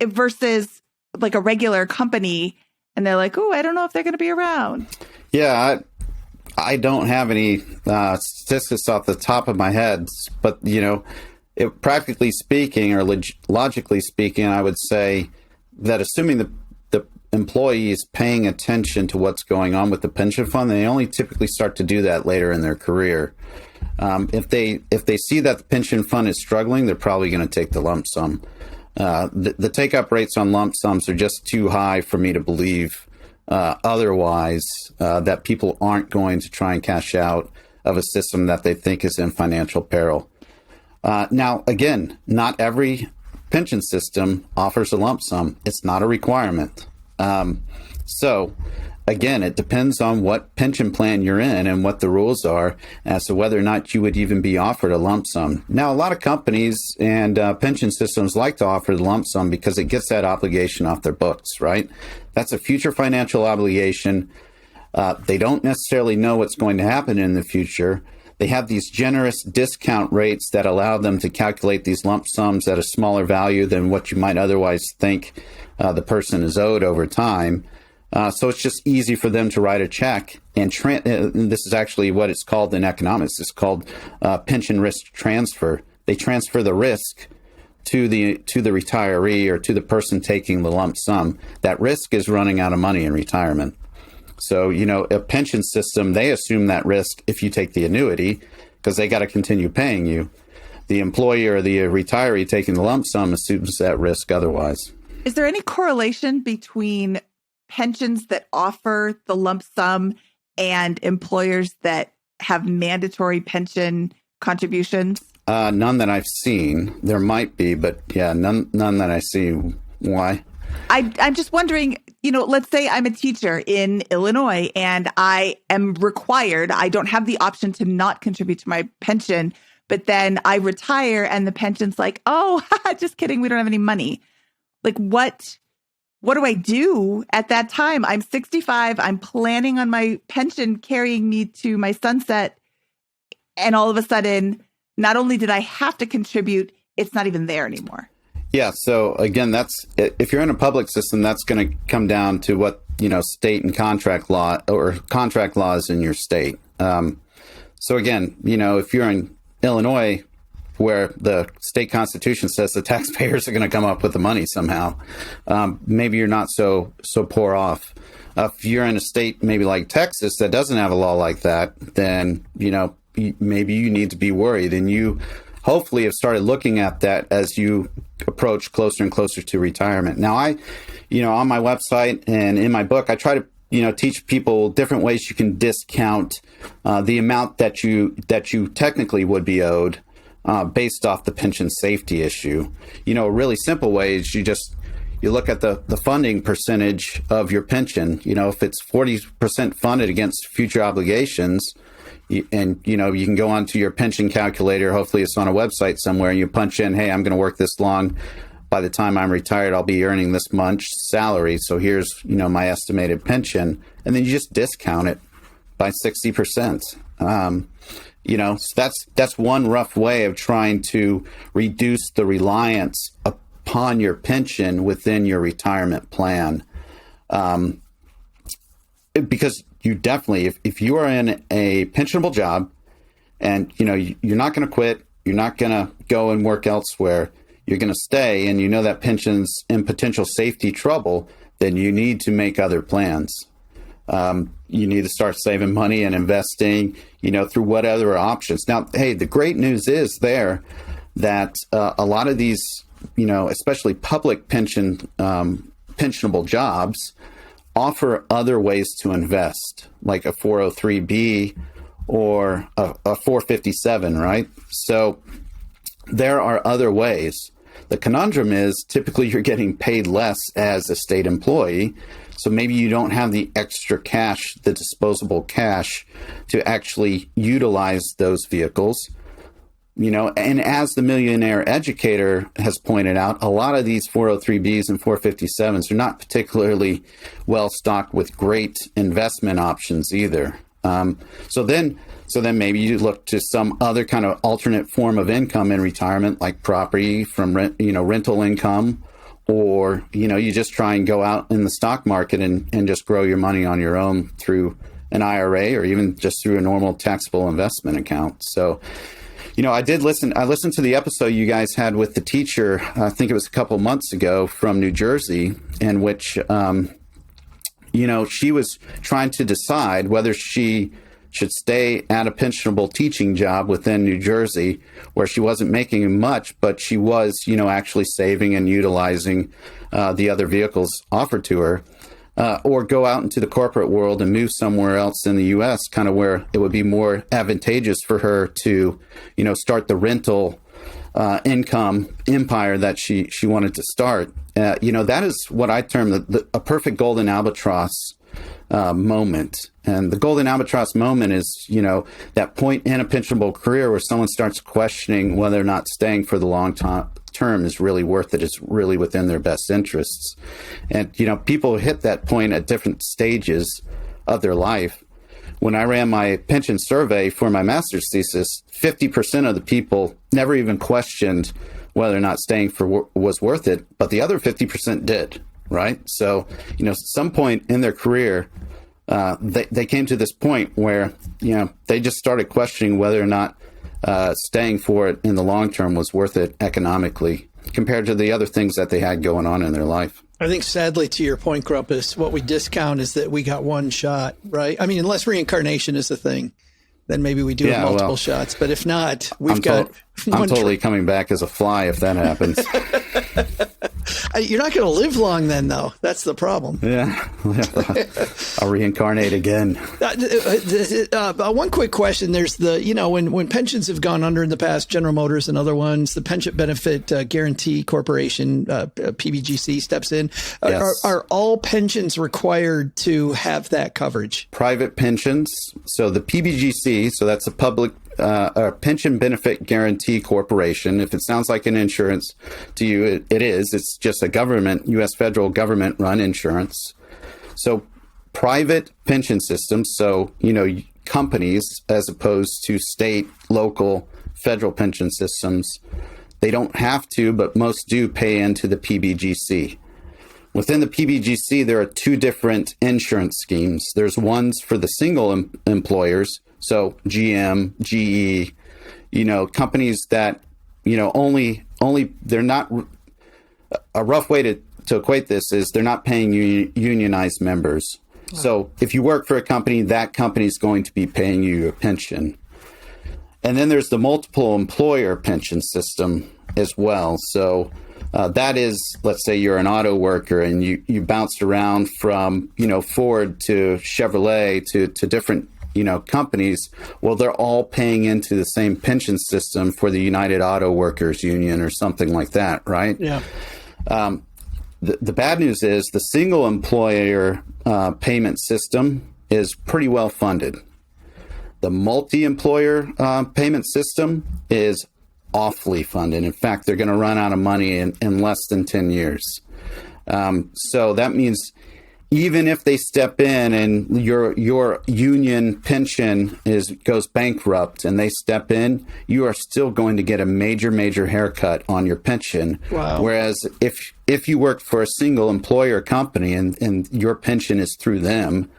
versus like a regular company. And they're like, I don't know if they're going to be around. Yeah, I don't have any statistics off the top of my head, but, practically speaking or logically speaking, I would say that assuming the employee is paying attention to what's going on with the pension fund, they only typically start to do that later in their career. If they see that the pension fund is struggling, they're probably going to take the lump sum. The take-up rates on lump sums are just too high for me to believe otherwise that people aren't going to try and cash out of a system that they think is in financial peril. Now, again, not every pension system offers a lump sum. It's not a requirement. So, again, it depends on what pension plan you're in and what the rules are as to whether or not you would even be offered a lump sum. Now, a lot of companies and pension systems like to offer the lump sum because it gets that obligation off their books, right? That's a future financial obligation. They don't necessarily know what's going to happen in the future. They have these generous discount rates that allow them to calculate these lump sums at a smaller value than what you might otherwise think the person is owed over time. So it's just easy for them to write a check. And this is actually what it's called in economics. It's called pension risk transfer. They transfer the risk to the retiree or to the person taking the lump sum. That risk is running out of money in retirement. So, a pension system, they assume that risk if you take the annuity because they got to continue paying you. The employee or the retiree taking the lump sum assumes that risk otherwise. Is there any correlation between pensions that offer the lump sum and employers that have mandatory pension contributions? None that I've seen. There might be, but yeah, none that I see. Why? I'm just wondering, let's say I'm a teacher in Illinois and I am required, I don't have the option to not contribute to my pension, but then I retire and the pension's like, just kidding, we don't have any money. Like what do I do at that time? I'm 65, I'm planning on my pension carrying me to my sunset. And all of a sudden, not only did I have to contribute, it's not even there anymore. Yeah. So again, if you're in a public system, that's going to come down to what, state and contract law or contract laws in your state. So again, if you're in Illinois, where the state constitution says the taxpayers are going to come up with the money somehow, maybe you're not so poor off. If you're in a state maybe like Texas that doesn't have a law like that, then, maybe you need to be worried. And you hopefully have started looking at that as you approach closer and closer to retirement. Now, on my website and in my book, I try to teach people different ways you can discount the amount that you technically would be owed based off the pension safety issue. A really simple way is you look at the funding percentage of your pension. If it's 40% funded against future obligations, and you can go onto your pension calculator, hopefully it's on a website somewhere, and you punch in, hey, I'm going to work this long. By the time I'm retired, I'll be earning this much salary. So here's, my estimated pension. And then you just discount it by 60%. So that's one rough way of trying to reduce the reliance upon your pension within your retirement plan. Because you definitely, if you are in a pensionable job and, you're not going to quit, you're not going to go and work elsewhere, you're going to stay, and that pension's in potential safety trouble, then you need to make other plans. You need to start saving money and investing, through what other options. Now, hey, the great news is there that a lot of these, especially public pensionable jobs offer other ways to invest, like a 403B or a 457, right? So there are other ways. The conundrum is typically you're getting paid less as a state employee. So maybe you don't have the extra cash, the disposable cash, to actually utilize those vehicles. And as the Millionaire Educator has pointed out, a lot of these 403Bs and 457s are not particularly well stocked with great investment options either. So then maybe you look to some other kind of alternate form of income in retirement, like property from rental income, or you just try and go out in the stock market and just grow your money on your own through an IRA or even just through a normal taxable investment account. So I listened to the episode you guys had with the teacher, I think it was a couple months ago, from New Jersey, in which, she was trying to decide whether she should stay at a pensionable teaching job within New Jersey where she wasn't making much, but she was, actually saving and utilizing the other vehicles offered to her. Or go out into the corporate world and move somewhere else in the U.S., kind of where it would be more advantageous for her to, start the rental income empire that she wanted to start. That is what I term a perfect golden albatross moment. And the golden albatross moment is, that point in a pensionable career where someone starts questioning whether or not staying for the long term is really worth it. It's really within their best interests. And, people hit that point at different stages of their life. When I ran my pension survey for my master's thesis, 50% of the people never even questioned whether or not staying was worth it, but the other 50% did, right? So, at some point in their career, they came to this point where, they just started questioning whether or not staying for it in the long term was worth it economically compared to the other things that they had going on in their life. I think sadly, to your point, Grumpus, what we discount is that we got one shot, right? I mean, unless reincarnation is a thing, then maybe we do have multiple shots. But if not, I'm totally coming back as a fly if that happens. You're not going to live long then, though. That's the problem. Yeah. I'll reincarnate again. One quick question. There's when pensions have gone under in the past, General Motors and other ones, the Pension Benefit Guarantee Corporation, PBGC, steps in. Yes. Are all pensions required to have that coverage? Private pensions. So the PBGC, so that's a public a Pension Benefit Guarantee Corporation. If it sounds like an insurance to you, it is. It's just a U.S. federal government-run insurance. So private pension systems, so, companies as opposed to state, local, federal pension systems, they don't have to, but most do pay into the PBGC. Within the PBGC, there are two different insurance schemes. There's ones for the single employers, so GM, GE, companies that, only they're not, a rough way to equate this is they're not paying unionized members. Wow. So if you work for a company, that company is going to be paying you your pension. And then there's the multiple employer pension system as well. So that is, let's say you're an auto worker and you bounced around from, Ford to Chevrolet to different companies. Well, they're all paying into the same pension system for the United Auto Workers Union or something like that, right? Yeah. The bad news is the single employer payment system is pretty well funded. The multi-employer payment system is awfully funded. In fact, they're going to run out of money in less than 10 years. So that means even if they step in and your union pension goes bankrupt and they step in, you are still going to get a major haircut on your pension. Wow. Whereas if you worked for a single employer company and your pension is through them,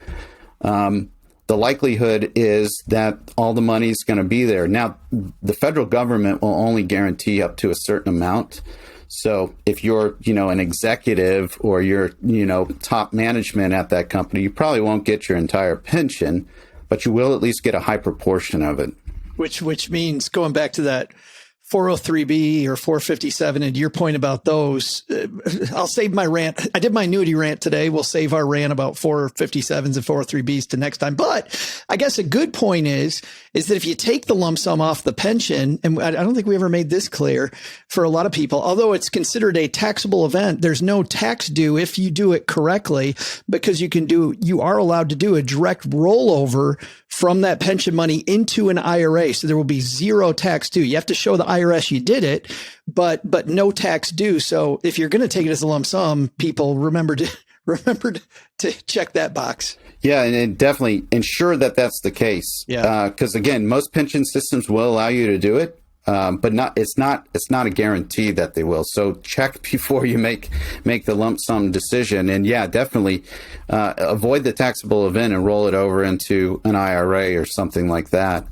the likelihood is that all the money is going to be there. Now, the federal government will only guarantee up to a certain amount. So if you're, an executive or you're, top management at that company, you probably won't get your entire pension, but you will at least get a high proportion of it. Which means, going back to that 403B or 457, and your point about those, I'll save my rant. I did my annuity rant today. We'll save our rant about 457s and 403Bs to next time. But I guess a good point is that if you take the lump sum off the pension, and I don't think we ever made this clear for a lot of people, although it's considered a taxable event, there's no tax due if you do it correctly, because you are allowed to do a direct rollover from that pension money into an IRA. So there will be zero tax due. You have to show the IRS you did it, but no tax due. So if you're going to take it as a lump sum, people remember to check that box. Yeah, and definitely ensure that that's the case. Yeah. Because again, most pension systems will allow you to do it, but it's not a guarantee that they will. So check before you make the lump sum decision. And yeah, definitely avoid the taxable event and roll it over into an IRA or something like that.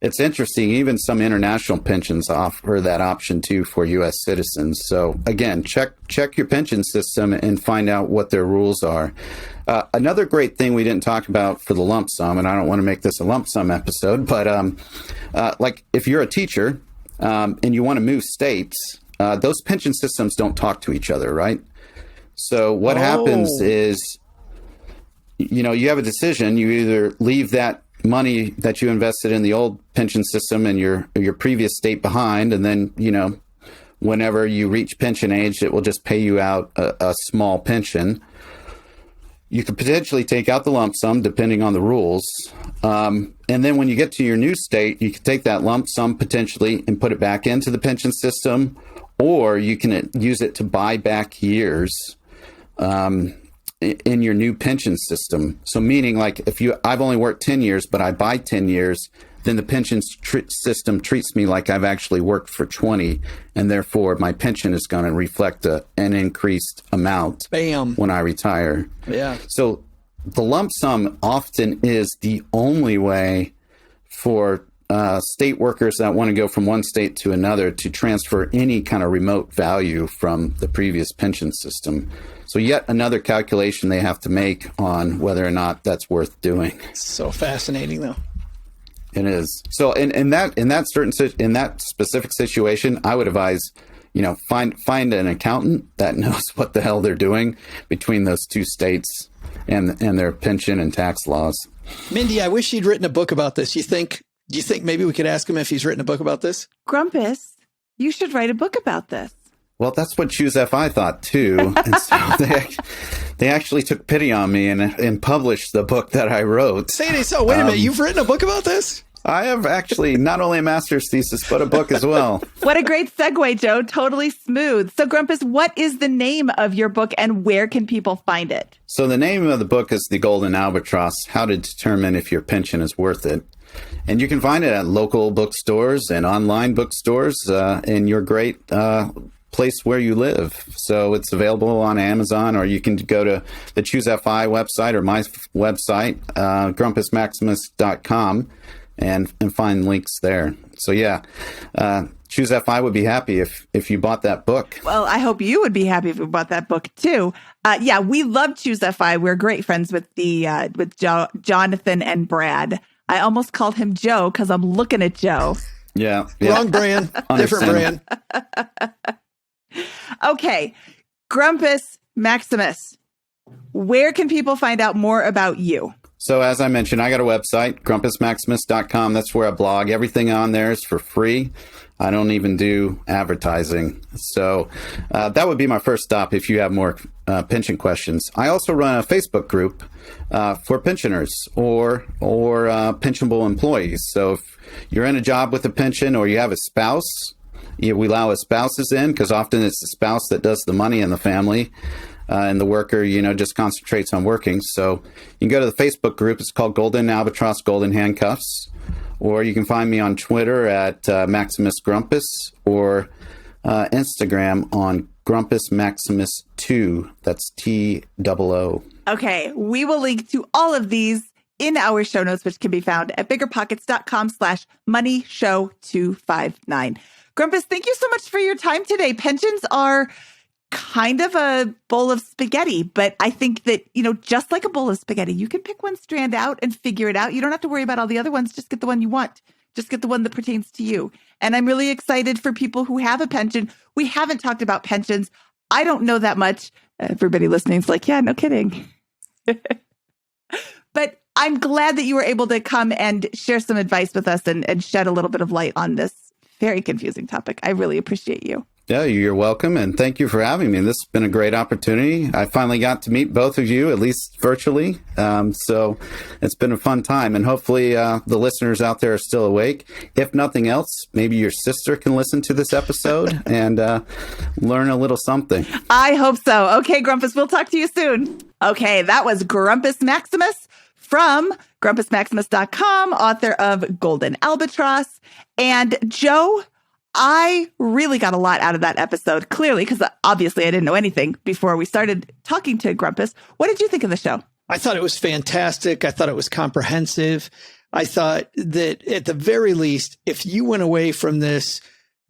It's interesting, even some international pensions offer that option too for U.S. citizens. So again, check your pension system and find out what their rules are. Another great thing we didn't talk about for the lump sum, and I don't want to make this a lump sum episode, but like if you're a teacher and you want to move states, those pension systems don't talk to each other, right? So what happens is, you have a decision. You either leave that money that you invested in the old pension system and your previous state behind, and then whenever you reach pension age, it will just pay you out a small pension. You could potentially take out the lump sum depending on the rules, and then when you get to your new state, you can take that lump sum potentially and put it back into the pension system, or you can use it to buy back years in your new pension system. So meaning, like, I've only worked 10 years, but I buy 10 years, then the pension system treats me like I've actually worked for 20, and therefore my pension is going to reflect an increased amount when I retire. Yeah. So the lump sum often is the only way for state workers that want to go from one state to another to transfer any kind of remote value from the previous pension system. So yet another calculation they have to make on whether or not that's worth doing. So fascinating, though. It is. So in that specific situation, I would advise, find an accountant that knows what the hell they're doing between those two states and their pension and tax laws. Mindy, I wish he'd written a book about this. Do you think maybe we could ask him if he's written a book about this? Grumpus, you should write a book about this. Well, that's what Choose FI thought too. And so they actually took pity on me and published the book that I wrote. So wait a minute, you've written a book about this? I have actually not only a master's thesis, but a book as well. What a great segue, Joe. Totally smooth. So Grumpus, what is the name of your book and where can people find it? So the name of the book is The Golden Albatross, How to Determine If Your Pension is Worth It. And you can find it at local bookstores and online bookstores in your great place where you live. So it's available on Amazon, or you can go to the Choose FI website or my website, grumpusmaximus.com, and find links there. So yeah, Choose FI would be happy if you bought that book. Well, I hope you would be happy if you bought that book too. Yeah, we love Choose FI. We're great friends with Jonathan and Brad. I almost called him Joe because I'm looking at Joe. Yeah. Wrong brand, different brand. Okay, Grumpus Maximus, where can people find out more about you? So as I mentioned, I got a website, grumpusmaximus.com. That's where I blog. Everything on there is for free. I don't even do advertising. So that would be my first stop if you have more pension questions. I also run a Facebook group for pensioners or pensionable employees. So if you're in a job with a pension or you have a spouse, we allow spouses in because often it's the spouse that does the money in the family. and the worker, just concentrates on working. So you can go to the Facebook group. It's called Golden Albatross, Golden Handcuffs. Or you can find me on Twitter at Maximus Grumpus, or Instagram on Grumpus Maximus 2. That's TOO. Okay, we will link to all of these in our show notes, which can be found at biggerpockets.com/moneyshow259. Grumpus, thank you so much for your time today. Pensions are kind of a bowl of spaghetti, but I think that, just like a bowl of spaghetti, you can pick one strand out and figure it out. You don't have to worry about all the other ones. Just get the one you want. Just get the one that pertains to you. And I'm really excited for people who have a pension. We haven't talked about pensions. I don't know that much. Everybody listening is like, yeah, no kidding. But I'm glad that you were able to come and share some advice with us and shed a little bit of light on this very confusing topic. I really appreciate you. Yeah, you're welcome. And thank you for having me. This has been a great opportunity. I finally got to meet both of you, at least virtually. So it's been a fun time. And hopefully the listeners out there are still awake. If nothing else, maybe your sister can listen to this episode and learn a little something. I hope so. Okay, Grumpus, we'll talk to you soon. Okay, that was Grumpus Maximus from grumpusmaximus.com, author of Golden Albatross. And Joe, I really got a lot out of that episode, clearly, because obviously I didn't know anything before we started talking to Grumpus. What did you think of the show? I thought it was fantastic. I thought it was comprehensive. I thought that at the very least, if you went away from this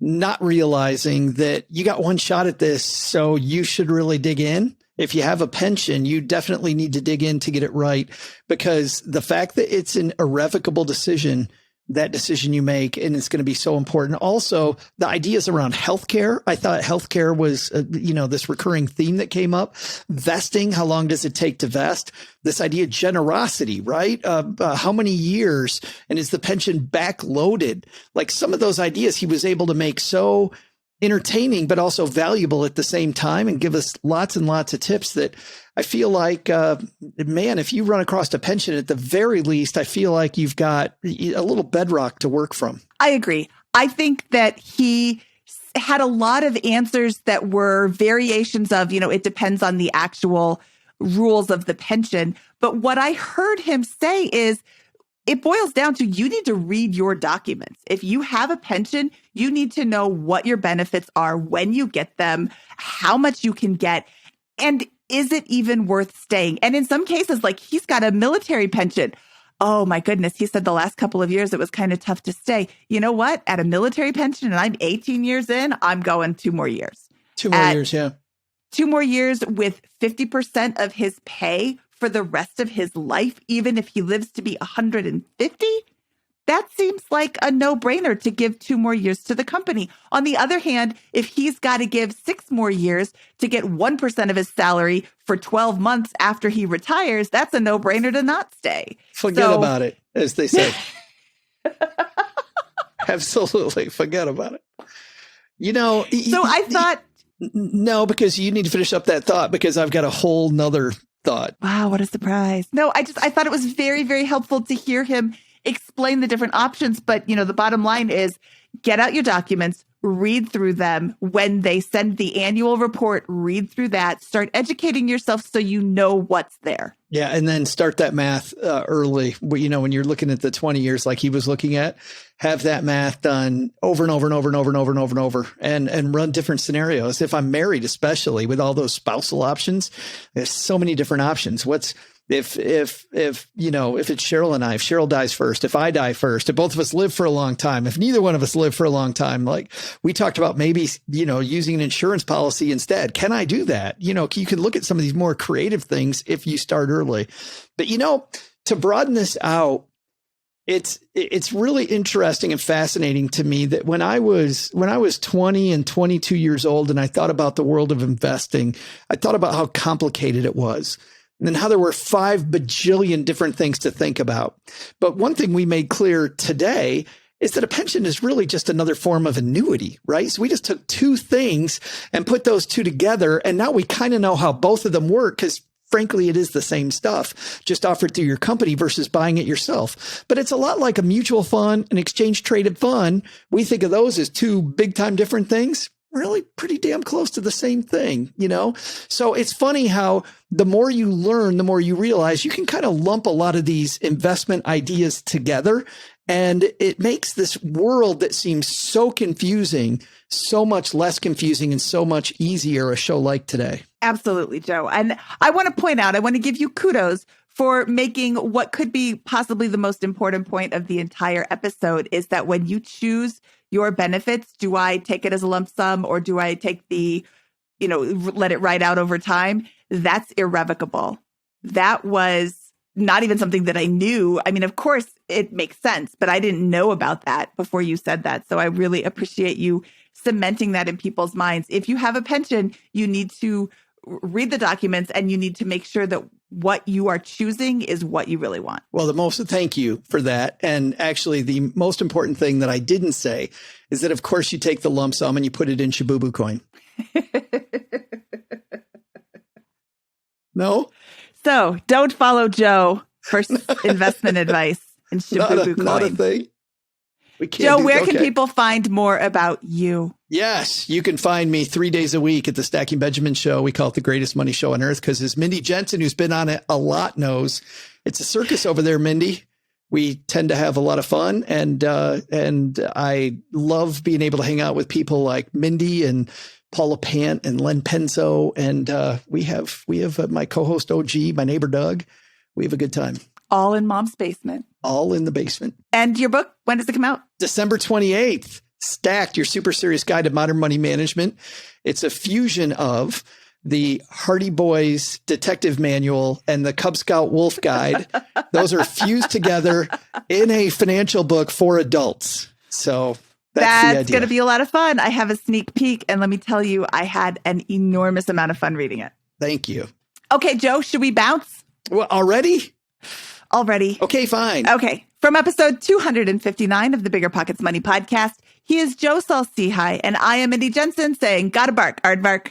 not realizing that you got one shot at this, so you should really dig in. If you have a pension, you definitely need to dig in to get it right, because the fact that it's an irrevocable decision, that decision you make, and it's going to be so important. Also, the ideas around healthcare. I thought healthcare was, this recurring theme that came up. Vesting, how long does it take to vest? This idea of generosity, right? How many years, and is the pension backloaded? Like, some of those ideas he was able to make so entertaining, but also valuable at the same time, and give us lots and lots of tips that I feel like, man, if you run across a pension, at the very least, I feel like you've got a little bedrock to work from. I agree. I think that he had a lot of answers that were variations of, it depends on the actual rules of the pension. But what I heard him say is, it boils down to, you need to read your documents. If you have a pension, you need to know what your benefits are, when you get them, how much you can get, and is it even worth staying? And in some cases, like, he's got a military pension. Oh my goodness. He said the last couple of years, it was kind of tough to stay. You know what? At a military pension, and I'm 18 years in, I'm going 2 more years. 2 more years, yeah. 2 more years with 50% of his pay for the rest of his life, even if he lives to be 150, that seems like a no-brainer to give 2 more years to the company. On the other hand, if he's got to give 6 more years to get 1% of his salary for 12 months after he retires, that's a no-brainer to not stay. Forget about it, as they say. Absolutely. Forget about it. So I thought... No, because you need to finish up that thought, because I've got a whole nother thought. Wow, what a surprise. No, I thought it was very, very helpful to hear him explain the different options. But, the bottom line is, get out your documents, read through them. When they send the annual report, read through that, start educating yourself so you know what's there. Yeah. And then start that math early. When you're looking at the 20 years like he was looking at, have that math done over and over and over and over and over and over and over, and run different scenarios. If I'm married, especially with all those spousal options, there's so many different options. What's if it's Cheryl and I, if Cheryl dies first, if I die first, if both of us live for a long time, if neither one of us live for a long time, like we talked about, maybe, using an insurance policy instead. Can I do that? You can look at some of these more creative things if you start early. But, to broaden this out, it's really interesting and fascinating to me that when I was 20 and 22 years old, and I thought about the world of investing, I thought about how complicated it was, and then how there were 5 bajillion different things to think about. But one thing we made clear today is that a pension is really just another form of annuity, right? So we just took 2 things and put those 2 together, and now we kind of know how both of them work, because frankly, it is the same stuff, just offered through your company versus buying it yourself. But it's a lot like a mutual fund, an exchange traded fund. We think of those as 2 big time different things. really pretty damn close to the same thing, you know? So it's funny how the more you learn, the more you realize you can kind of lump a lot of these investment ideas together. And it makes this world that seems so confusing, so much less confusing and so much easier, a show like today. Absolutely, Joe. And I want to point out, I want to give you kudos for making what could be possibly the most important point of the entire episode is that when you choose your benefits, do I take it as a lump sum or do I take the, let it ride out over time? That's irrevocable. That was not even something that I knew. I mean, of course, it makes sense, but I didn't know about that before you said that. So I really appreciate you cementing that in people's minds. If you have a pension, you need to read the documents and you need to make sure that what you are choosing is what you really want. Well, thank you for that. And actually, the most important thing that I didn't say is that, of course, you take the lump sum and you put it in Shibubu coin. No? So don't follow Joe for investment advice in Shibubu coin. Not a thing. Joe, where can people find more about you? Yes, you can find me 3 days a week at the Stacking Benjamin Show. We call it the greatest money show on earth because as Mindy Jensen, who's been on it a lot, knows, it's a circus over there, Mindy. We tend to have a lot of fun, and I love being able to hang out with people like Mindy and Paula Pant and Len Penzo, and we have my co-host OG, my neighbor Doug. We have a good time. All in Mom's basement. All in the basement. And your book, when does it come out? December 28th. Stacked, your super serious guide to modern money management. It's a fusion of the Hardy Boys Detective Manual and the Cub Scout Wolf Guide. Those are fused together in a financial book for adults. So that's going to be a lot of fun. I have a sneak peek, and let me tell you, I had an enormous amount of fun reading it. Thank you. Okay, Joe, should we bounce? Well, already? Already. Okay, fine. Okay. From episode 259 of the BiggerPockets Money Podcast, he is Joe Saul-Sehy, and I am Mindy Jensen saying, gotta bark, aardvark.